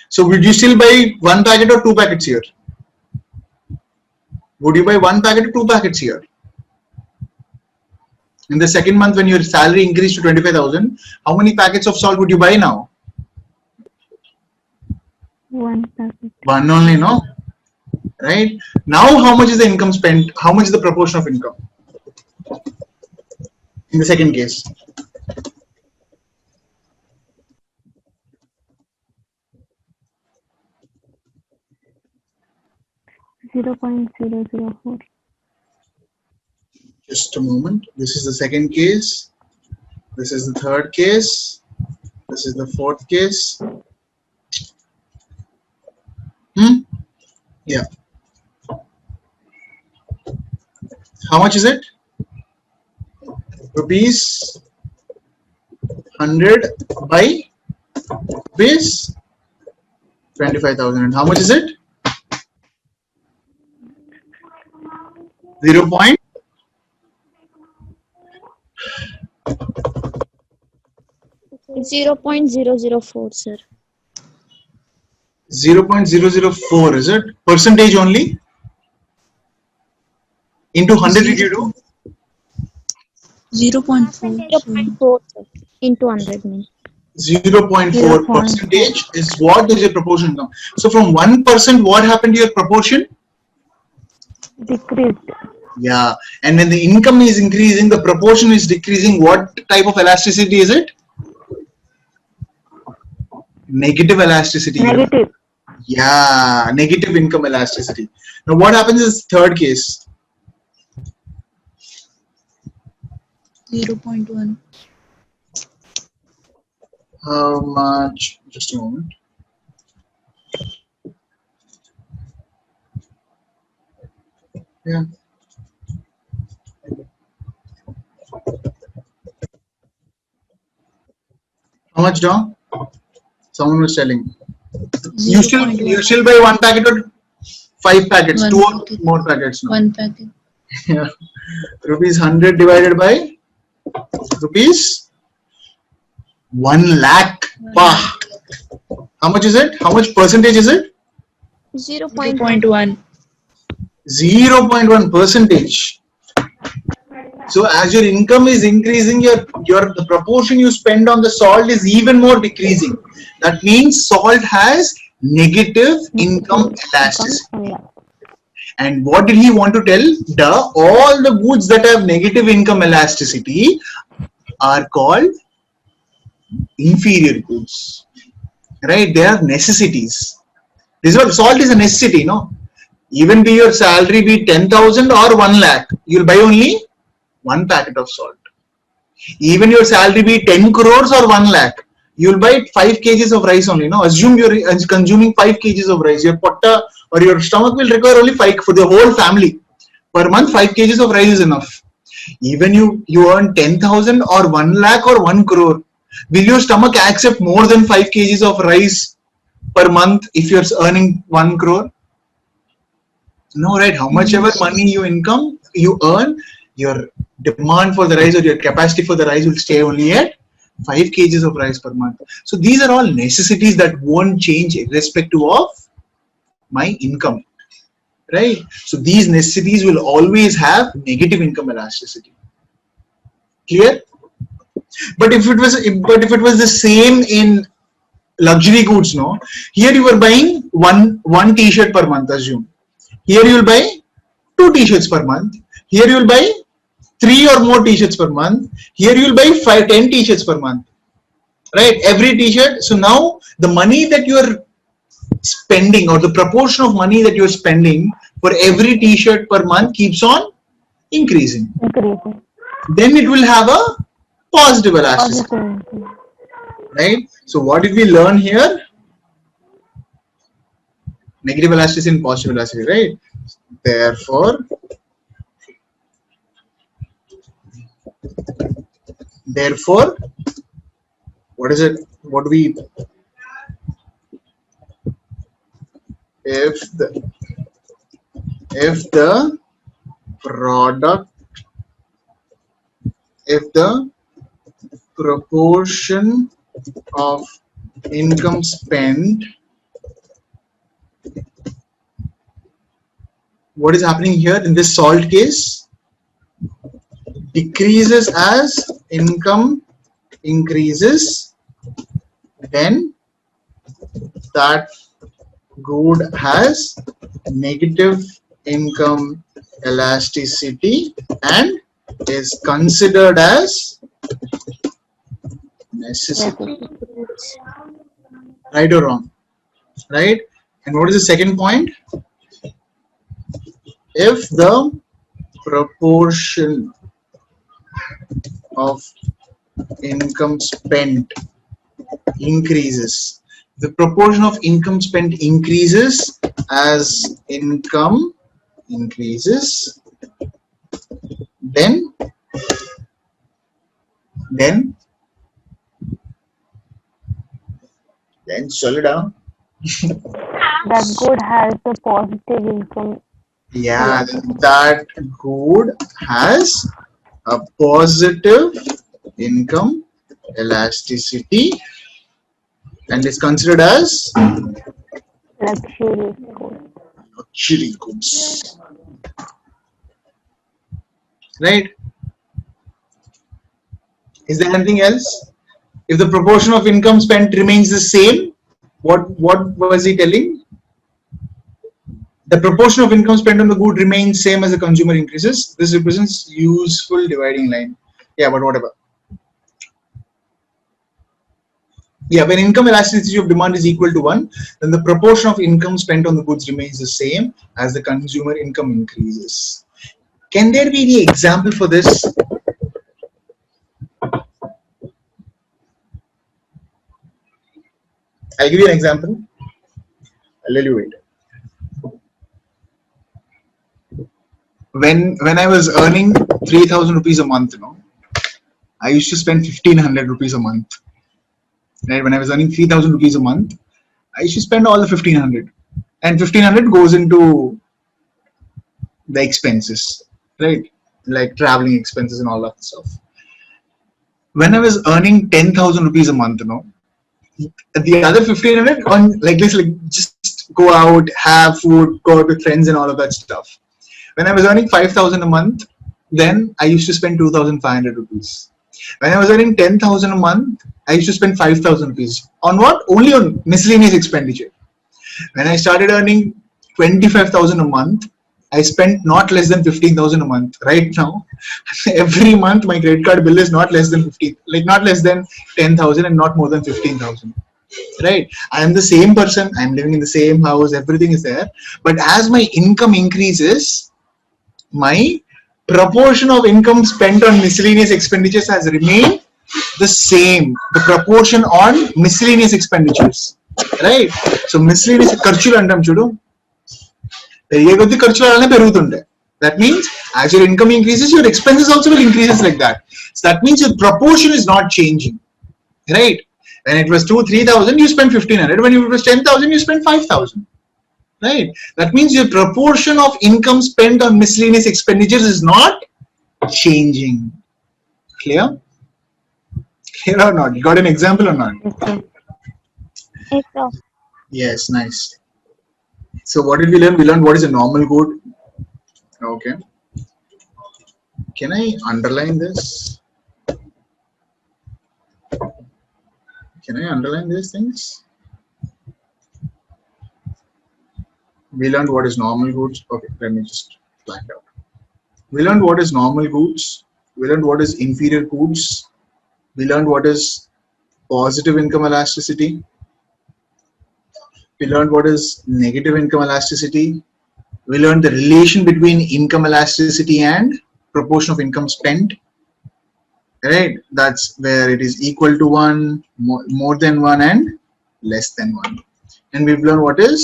So, would you still buy 1 packet or 2 packets here? Would you buy 1 packet or 2 packets here? In the second month, when your salary increased to 25,000, how many packets of salt would you buy now? 1 packet. 1 only, no? Right? Now, how much is the income spent? How much is the proportion of income? In the second case. 0.004. Just a moment. This is the second case. This is the third case. This is the fourth case. Yeah. How much is it? Rupees 100 by rupees 25,000. And how much is it? 0. 0.004, sir. 0.004, is it? Percentage only? Into 100 did you do? 0.4. 0.4 sir, into 100 means. 0.4 percentage is what is your proportion now? So from 1%, what happened to your proportion? Decreased. Yeah, and when the income is increasing, the proportion is decreasing. What type of elasticity is it? Negative elasticity. Negative. Yeah, negative income elasticity. Now what happens is third case. 0.1. How much? Just a moment. Yeah. How much, Don? Someone was telling. You still buy one packet or 5 packets? One 2 or packet. more packets now. 1 packet. Yeah. Rupees 100 divided by rupees 1 lakh. Wow. How much is it? How much percentage is it? 0.1. 0.1. 0.1 percentage. So as your income is increasing, the proportion you spend on the salt is even more decreasing. That means salt has negative income elasticity. And what did he want to tell? All the goods that have negative income elasticity are called inferior goods. Right? They are necessities. This is what salt is a necessity, no? Even be your salary be 10,000 or 1 lakh, you'll buy only 1 packet of salt. Even your salary be 10 crores or 1 lakh, you'll buy 5 kgs of rice only. No, assume you're consuming 5 kgs of rice. Your potta or your stomach will require only 5 for the whole family. Per month, 5 kgs of rice is enough. Even you earn 10,000 or 1 lakh or 1 crore, will your stomach accept more than 5 kgs of rice per month if you're earning 1 crore? No, right? How much ever money you earn, your demand for the rice or your capacity for the rice will stay only at 5 kgs of rice per month. So these are all necessities that won't change irrespective of my income, right? So these necessities will always have negative income elasticity. Clear? But if it was the same in luxury goods, no? Here you were buying one t-shirt per month, assume. Here you will buy 2 t-shirts per month. Here you will buy 3 or more t-shirts per month. Here you will buy 10 t-shirts per month. Right? Every t-shirt. So now the money that you are spending or the proportion of money that you are spending for every t-shirt per month keeps on increasing. Then it will have a positive elasticity. Right? So what did we learn here? Negative elasticity and positive elasticity, right? Therefore, what is it? What do we? If the product, if the proportion of income spent, what is happening here in this salt case? Decreases as income increases, then that good has negative income elasticity and is considered as necessity. Right or wrong? Right? And what is the second point? If the proportion of income spent increases, the proportion of income spent increases as income increases, then slow down. That good has a positive income. Yeah, that good has a positive income elasticity and is considered as luxury goods. Luxury goods. Right? Is there anything else? If the proportion of income spent remains the same, what was he telling? The proportion of income spent on the good remains same as the consumer increases. This represents useful dividing line. Yeah, but whatever. Yeah, when income elasticity of demand is equal to 1, then the proportion of income spent on the goods remains the same as the consumer income increases. Can there be any example for this? I'll give you an example. I'll let you wait. When I was earning 3,000 rupees a month, I used to spend 1,500 rupees a month. Right? When I was earning 3,000 rupees a month, I used to spend all the 1,500, and 1,500 goes into the expenses, right? Like traveling expenses and all that stuff. When I was earning 10,000 rupees a month, the other 1,500 on like this, like just go out, have food, go out with friends and all of that stuff. When I was earning 5,000 a month, then I used to spend 2,500 rupees. When I was earning 10,000 a month, I used to spend 5,000 rupees. On what? Only on miscellaneous expenditure. When I started earning 25,000 a month, I spent not less than 15,000 a month. Right now, every month my credit card bill is not less than 15, like not less than 10,000 and not more than 15,000. Right? I am the same person. I am living in the same house. Everything is there. But as my income increases, my proportion of income spent on miscellaneous expenditures has remained the same. The proportion on miscellaneous expenditures. Right? So miscellaneous ఖర్చులు అంటాం చూడు, పెరిగే కొద్ది ఖర్చులు అలానే పెరుగుతుంటాయి. That means as your income increases, your expenses also will increase like that. So that means your proportion is not changing. Right? When it was 3,000, you spent 1,500. When it was 10,000, you spent 5,000. Right? That means your proportion of income spent on miscellaneous expenditures is not changing. Clear? Clear or not? You got an example or not? Yes, sir. Yes, nice. So what did we learn? We learned what is a normal good. Okay. Can I underline this? Can I underline these things? We learned what is normal goods. Okay, let me just blank out. We learned what is normal goods. We learned what is inferior goods. We learned what is positive income elasticity. We learned what is negative income elasticity. We learned the relation between income elasticity and proportion of income spent. Right? That's where it is equal to 1, more than 1, and less than 1. And we've learned what is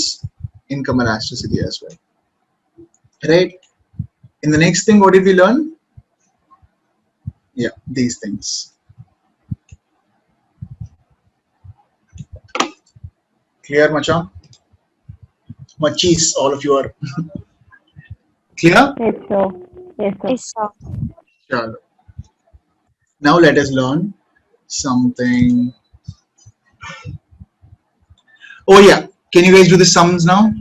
income elasticity as well. Right? In the next thing, what did we learn? Yeah, these things. Clear, macha? Machis, all of you are clear? Yes, sir. Yes, sir. Yes, sir. Sure. Now let us learn something. Oh yeah, can you guys do the sums now?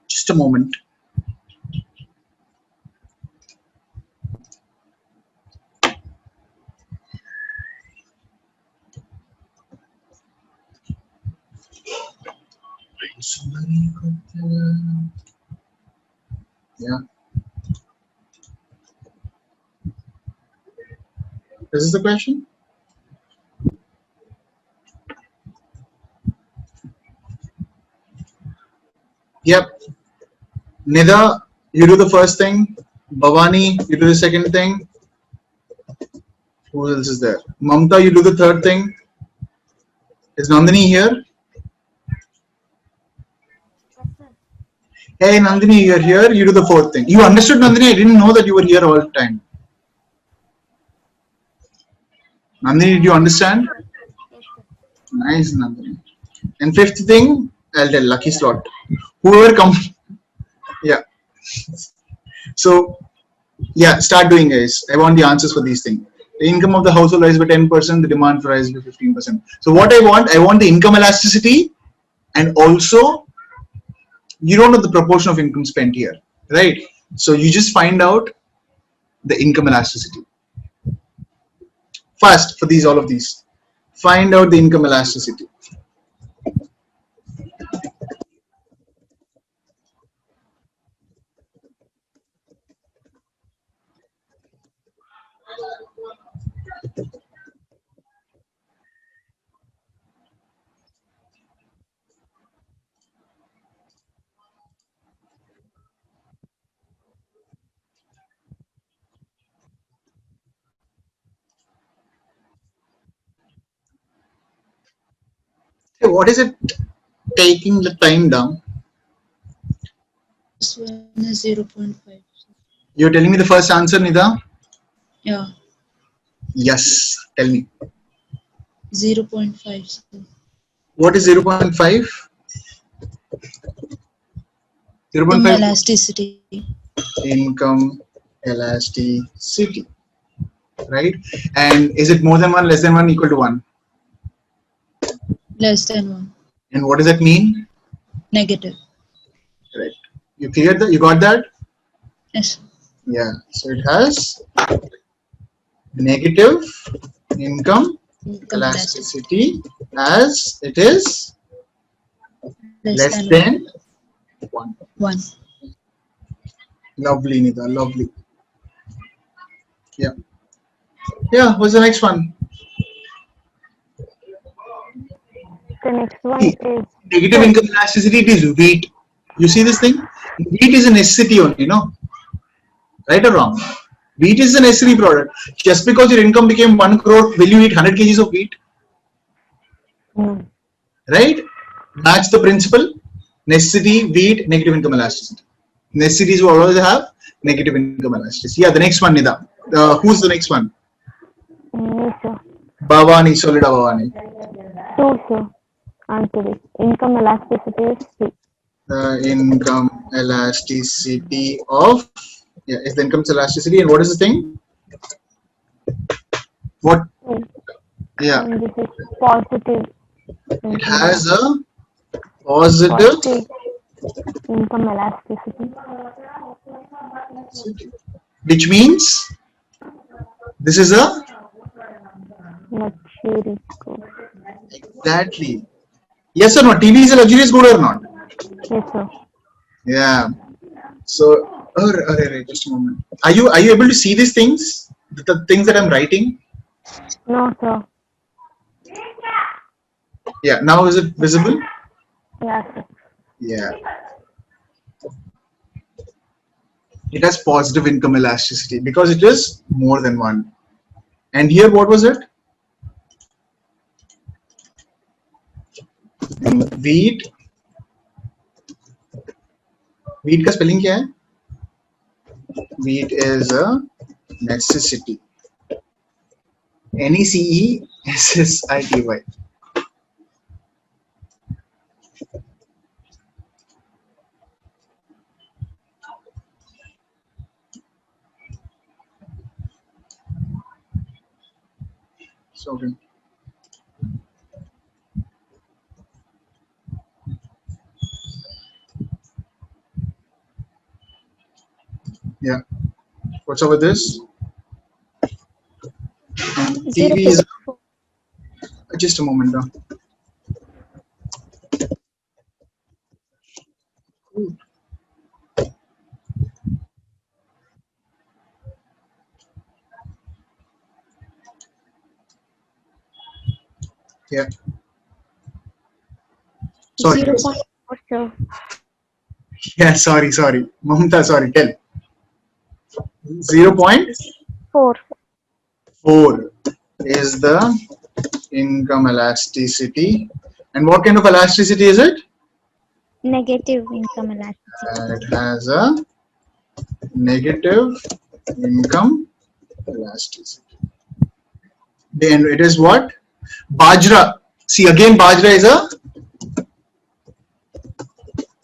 Just a moment. Yeah. This is the question. Yep. Nida, you do the first thing. Bhavani, you do the second thing. Who else is there? Mamta, you do the third thing. Is Nandini here? Hey Nandini, you're here. You do the fourth thing. You understood, Nandini? I didn't know that you were here all the time. Nandini, did you understand? Nice, Nandini. And fifth thing, I'll tell lucky slot. Whoever comes, yeah. So, yeah, start doing, guys. I want the answers for these things. The income of the household rises by 10%, the demand rises by 15%. So what I want the income elasticity, and also you don't know the proportion of income spent here, right? So you just find out the income elasticity. First, for all of these, find out the income elasticity. Hey, what is it taking the time down? This one is 0.5. You're telling me the first answer, Nida? Yeah, Yes. Tell me. 0.5. Sir. What is 0.5? 0.5 Elasticity. income elasticity, right? And is it more than 1, less than 1, equal to 1? Less than 1. And what does that mean? Negative. Right. You cleared that? You got that? Yes. Yeah. So it has negative income Income elasticity as it is less than 1. 1. Lovely, Nida. Lovely. Yeah. Yeah. What's the next one? The next one is Negative income elasticity, it is wheat. You see this thing? Wheat is a necessity only, no? Right or wrong? Wheat is a necessary product. Just because your income became 1 crore, will you eat 100 kgs of wheat? Right? Match the principle. Necessity, wheat, negative income elasticity. Necessities will always have negative income elasticity. Yeah, the next one, Nida. Who's the next one? me, sir. Bhavani, Solida Bhavani. 2, sir. Answer this. Income elasticity is 3. The income elasticity of, yeah, is the income elasticity, and what is the thing? What? Yeah, And this is positive. it has a positive income elasticity. which means this is a Luxury good. exactly. Yes or no? TV is a luxurious good or not? Yes, sir. Yeah. So, just a moment. Are you able to see these things? The things that I'm writing? No, sir. Yeah. Now is it visible? Yes, sir. Yeah. It has positive income elasticity because it is more than 1. And here, what was it? Wheat. Wheat का spelling क्या है? Wheat is a necessity. Necessity. So, yeah. What's up with this? TV is just a moment now. Yeah. Sorry. 0.4, sir. Yeah, sorry. Mamta, sorry, tell. 0.4 4. is the income elasticity. And what kind of elasticity is it? Negative income elasticity. It has a negative income elasticity. Then it is what? Bajra. See, again, Bajra is a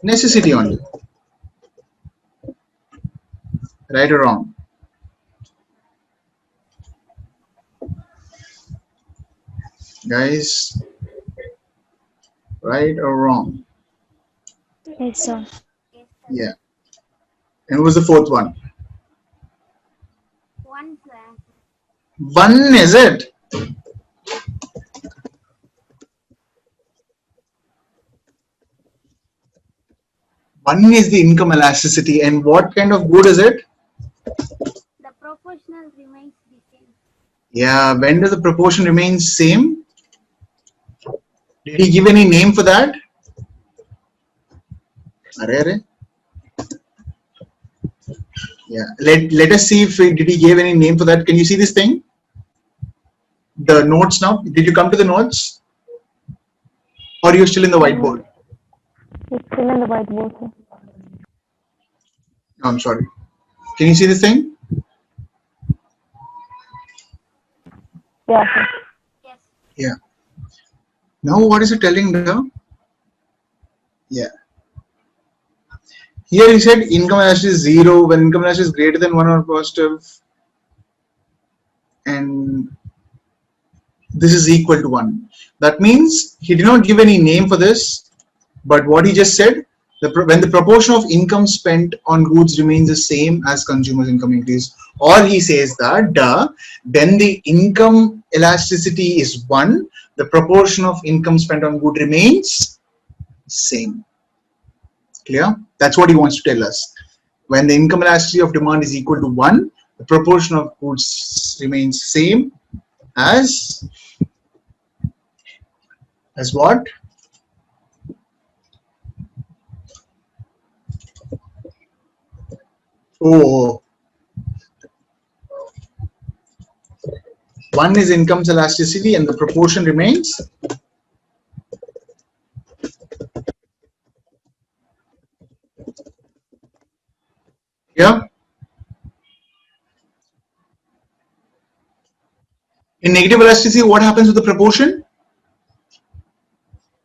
necessity only. Right or wrong? Guys, right or wrong? Yes, sir. Yeah. And what was the fourth one? One, is it? One is the income elasticity, and what kind of good is it? The proportional remains the same. Yeah, when does the proportion remain same? Did he give any name for that? Are. Yeah, let us see if did he give any name for that. Can you see this thing? The notes now. Did you come to the notes? Or are you still in the whiteboard? It's still in the whiteboard, sir. No, I'm sorry. Can you see this thing? Yeah, sir. Yes. Yeah. Now what is it telling now? Yeah. Here he said income elasticity is 0 when income elasticity is greater than 1 or positive, and this is equal to 1. That means he did not give any name for this, but what he just said, when the proportion of income spent on goods remains the same as consumers' income increase, or he says that when the income elasticity is 1, the proportion of income spent on good remains same. Clear? That's what he wants to tell us. When the income elasticity of demand is equal to 1, the proportion of goods remains same as what? Oh, 1 is income elasticity and the proportion remains here. In negative elasticity, what happens with the proportion?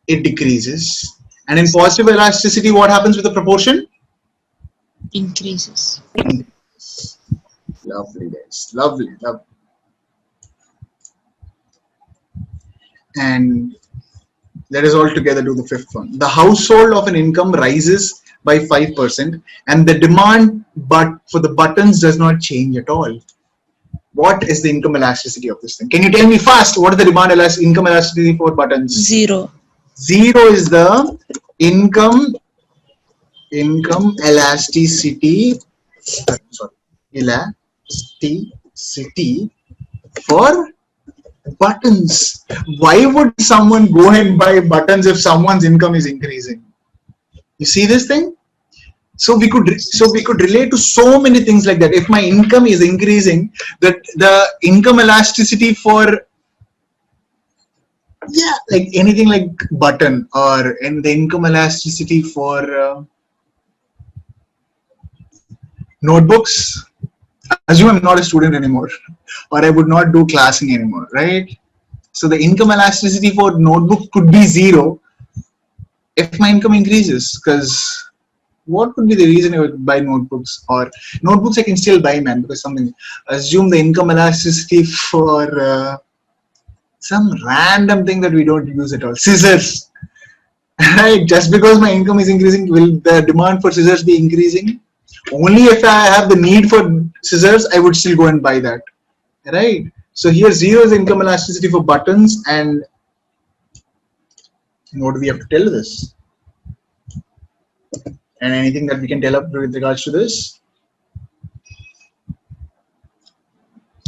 It decreases. And in positive elasticity, what happens with the proportion? Increases. Lovely, guys. Lovely, lovely. And let us all together do the fifth one. The household of an income rises by 5% and the demand for the buttons does not change at all. What is the income elasticity of this thing? Can you tell me fast? What is the income elasticity for buttons? 0. 0 is the income elasticity. Sorry, elasticity for buttons. Why would someone go and buy buttons if someone's income is increasing? You see this thing? So we could relate to so many things like that. If my income is increasing, the income elasticity for like anything like button, or and the income elasticity for notebooks. Assume I'm not a student anymore, or I would not do classing anymore, right? So the income elasticity for notebook could be 0 if my income increases, because what could be the reason I would buy notebooks? Or notebooks I can still buy, man, because something. Assume the income elasticity for some random thing that we don't use at all. Scissors. Right? Just because my income is increasing, will the demand for scissors be increasing? Only if I have the need for scissors, I would still go and buy that. Right? So here 0 is income elasticity for buttons, and what do we have to tell this? And anything that we can tell up with regards to this?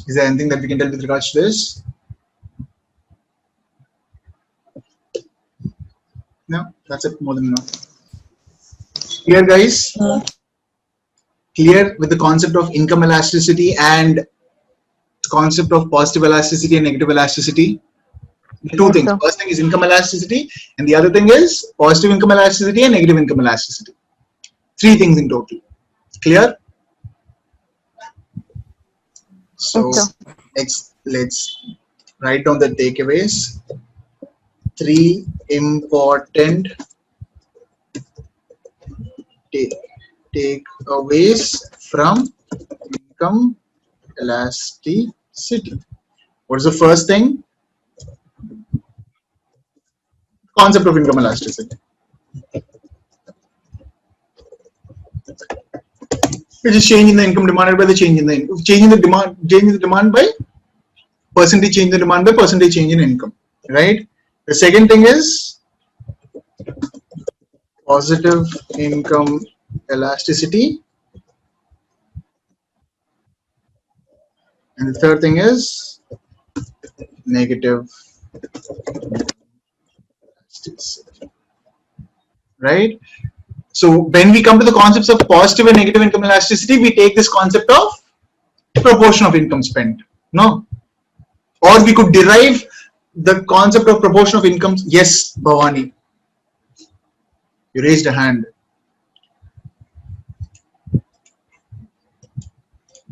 Is there anything that we can tell with regards to this? No, that's it. More than enough. Clear, guys? Clear with the concept of income elasticity and concept of positive elasticity and negative elasticity? The two things. First thing is income elasticity, and the other thing is positive income elasticity and negative income elasticity. 3 things in total. Clear? So let's write down the takeaways. 3 important takeaways from income elasticity. What is the first thing? concept of income elasticity, which is change in the income demanded by the change in the demand by percentage change in the demand by percentage change in income, right? The second thing is positive income elasticity, and the third thing is negative elasticity, right? So when we come to the concepts of positive and negative income elasticity, we take this concept of proportion of income spent, no? Or we could derive the concept of proportion of income. Yes, Bhavani, you raised a hand.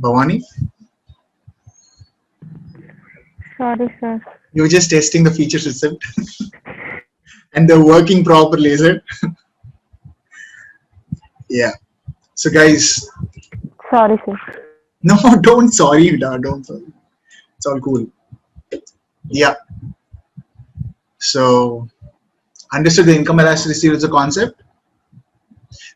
Bhavani, Sorry, sir. you were just testing the features itself and they're working properly, is it? Yeah. So guys, Sorry, sir. no, don't sorry, don't sorry. It's all cool. Yeah. So understood the income elasticity as a concept.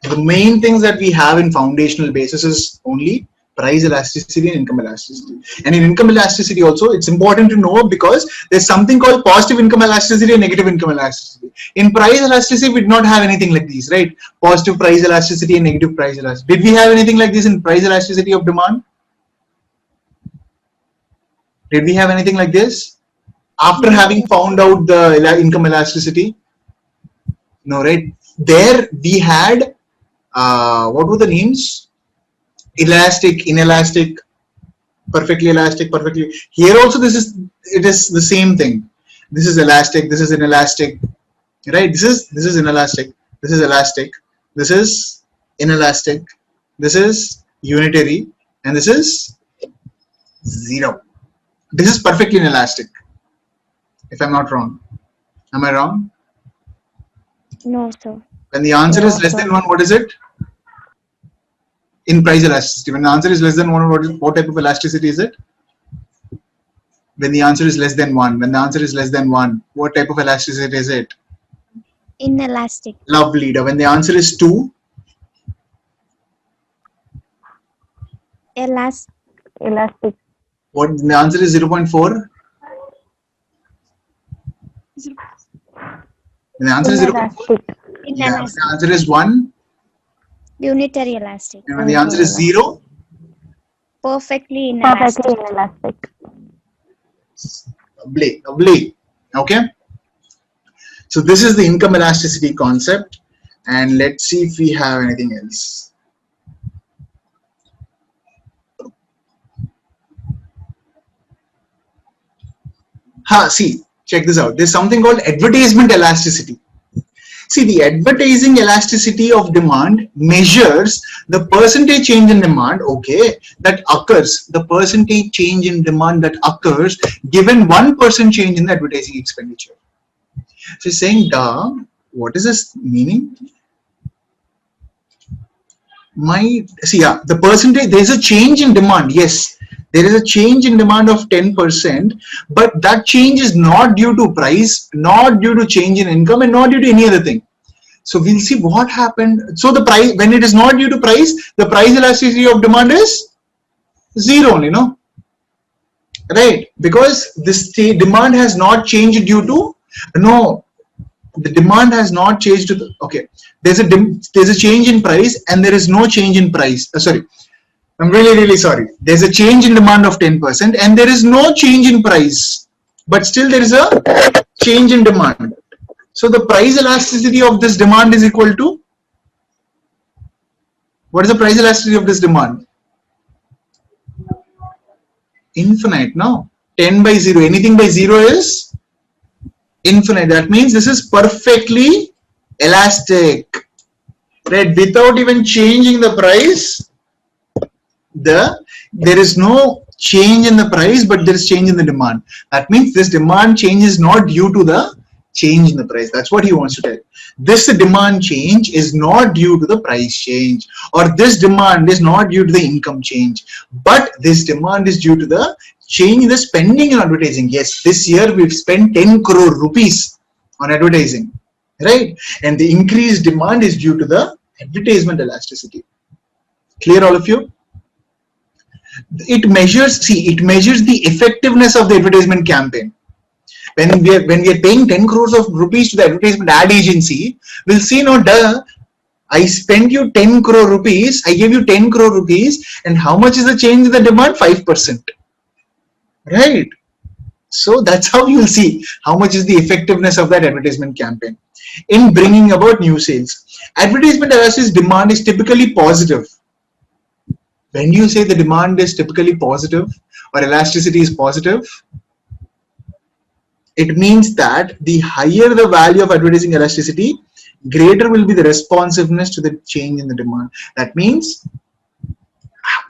The main things that we have in foundational basis is only price elasticity and income elasticity. And in income elasticity also, it's important to know because there's something called positive income elasticity and negative income elasticity. In price elasticity, we did not have anything like these, right? Positive price elasticity and negative price elasticity. Did we have anything like this in price elasticity of demand? Did we have anything like this? After having found out the income elasticity? No, right? There we had, what were the names? Elastic, inelastic, perfectly elastic, perfectly. Here also it is the same thing. This is elastic, this is inelastic, right? This is inelastic, this is elastic, this is inelastic, this is unitary, and this is zero. This is perfectly inelastic, if I'm not wrong. Am I wrong? No, sir. When the answer is less than 1, what is it? In price elasticity. When the answer is less than 1, what type of elasticity is it? When the answer is less than 1. When the answer is less than 1, what type of elasticity is it? Inelastic. Lovely. When the answer is 2, Elastic. what the answer is 0.4? When the answer is 0.4, yeah. When the answer is 1, Unitary elastic. and when the answer is 0, Perfectly inelastic. Perfectly inelastic. lovely. Okay. So this is the income elasticity concept, and let's see if we have anything else. See, check this out. There's something called advertisement elasticity. See, the advertising elasticity of demand measures the percentage change in demand, okay, that occurs, the percentage change in demand that occurs given 1% change in the advertising expenditure. So saying, what is this meaning? The percentage, there's a change in demand, yes. There is a change in demand of 10%, but that change is not due to price, not due to change in income, and not due to any other thing. So we'll see what happened. So the price, when it is not due to price, the price elasticity of demand is 0 only, no? Right? Because this demand has not changed due to, no, the demand has not changed to the, okay. There's a change in price and there is no change in price. Sorry. I'm really sorry. There's a change in demand of 10% and there is no change in price, but still there is a change in demand. So the price elasticity of this demand is equal to, what is the price elasticity of this demand? Infinite, no? 10 by 0. Anything by 0 is infinite. That means this is perfectly elastic. Right? Without even changing the price, there is no change in the price, but there is change in the demand. That means this demand change is not due to the change in the price. That's what he wants to tell. This demand change is not due to the price change, or this demand is not due to the income change, but this demand is due to the change in the spending in advertising. Yes, this year we've spent 10 crore rupees on advertising. right? And the increased demand is due to the advertisement elasticity. Clear, all of you? It measures the effectiveness of the advertisement campaign. When we are paying 10 crores of rupees to the advertisement ad agency, we'll see, no, duh, I spent you 10 crore rupees, I gave you 10 crore rupees, and how much is the change in the demand? 5%, right? So that's how you'll see how much is the effectiveness of that advertisement campaign in bringing about new sales. Advertisement elasticity demand is typically positive. When you say the demand is typically positive or elasticity is positive, it means that the higher the value of advertising elasticity, greater will be the responsiveness to the change in the demand. That means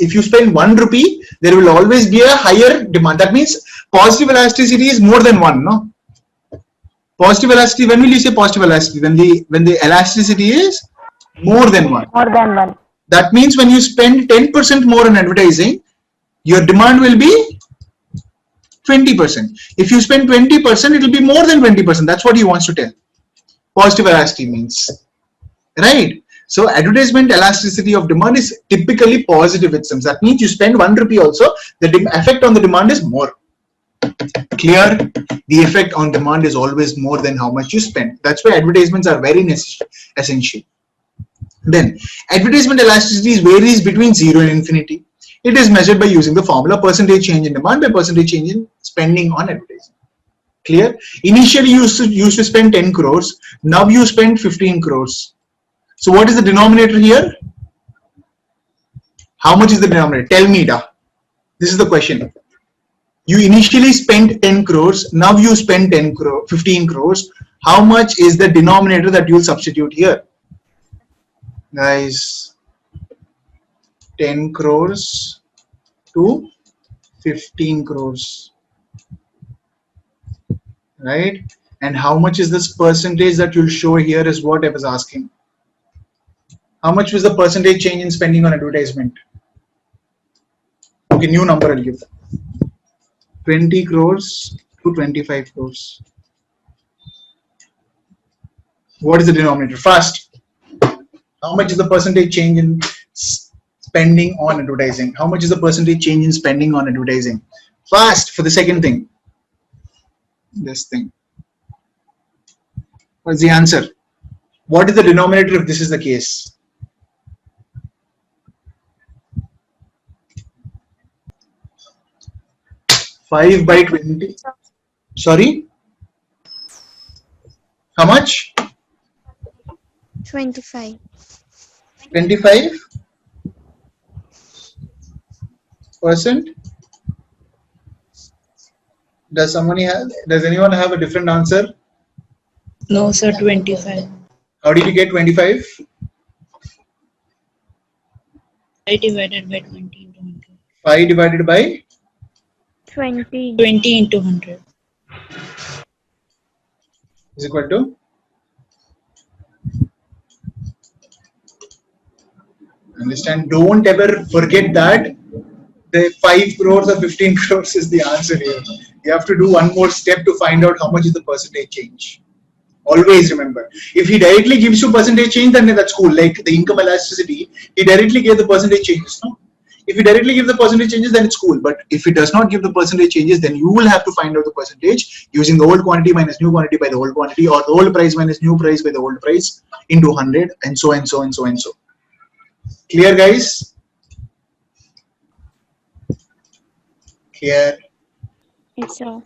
if you spend 1 rupee, there will always be a higher demand. That means positive elasticity is more than 1, no? Positive elasticity, when will you say positive elasticity? When the elasticity is more than 1. More than 1. That means when you spend 10% more on advertising, your demand will be 20%. If you spend 20%, it will be more than 20%. That's what he wants to tell. Positive elasticity means, right? So advertisement elasticity of demand is typically positive itself. That means you spend 1 rupee also, the effect on the demand is more. Clear? The effect on demand is always more than how much you spend. That's why advertisements are very essential. Then advertisement elasticity varies between 0 and infinity. It is measured by using the formula percentage change in demand by percentage change in spending on advertising. Clear? Initially you used to spend 10 crores. Now you spend 15 crores. So what is the denominator here? How much is the denominator? Tell me, da. This is the question. You initially spent 10 crores. Now you spend 15 crores. How much is the denominator that you will substitute here? Guys, 10 crores to 15 crores, right? And how much is this percentage that you'll show here is what I was asking. How much was the percentage change in spending on advertisement? Okay, new number I'll give. 20 crores to 25 crores. What is the denominator? Fast. How much is the percentage change in spending on advertising? How much is the percentage change in spending on advertising? Fast for the second thing. This thing. What's the answer? What is the denominator if this is the case? Five by 20. Sorry? How much? 25. 25%? Does anyone have a different answer? No, sir, 25. How did you get 25? I divided by 20 into 100. 5 divided by 20. 20 into 100. is equal to? Understand? Don't ever forget that the 5 crores or 15 crores is the answer here. You have to do one more step to find out how much is the percentage change. Always remember, if he directly gives you percentage change, then that's cool. Like the income elasticity, he directly gave the percentage changes. No? If you directly give the percentage changes, then it's cool. But if it does not give the percentage changes, then you will have to find out the percentage using the old quantity minus new quantity by the old quantity, or the old price minus new price by the old price into 100, and so and so and so and so. Clear, guys? Clear? It's all.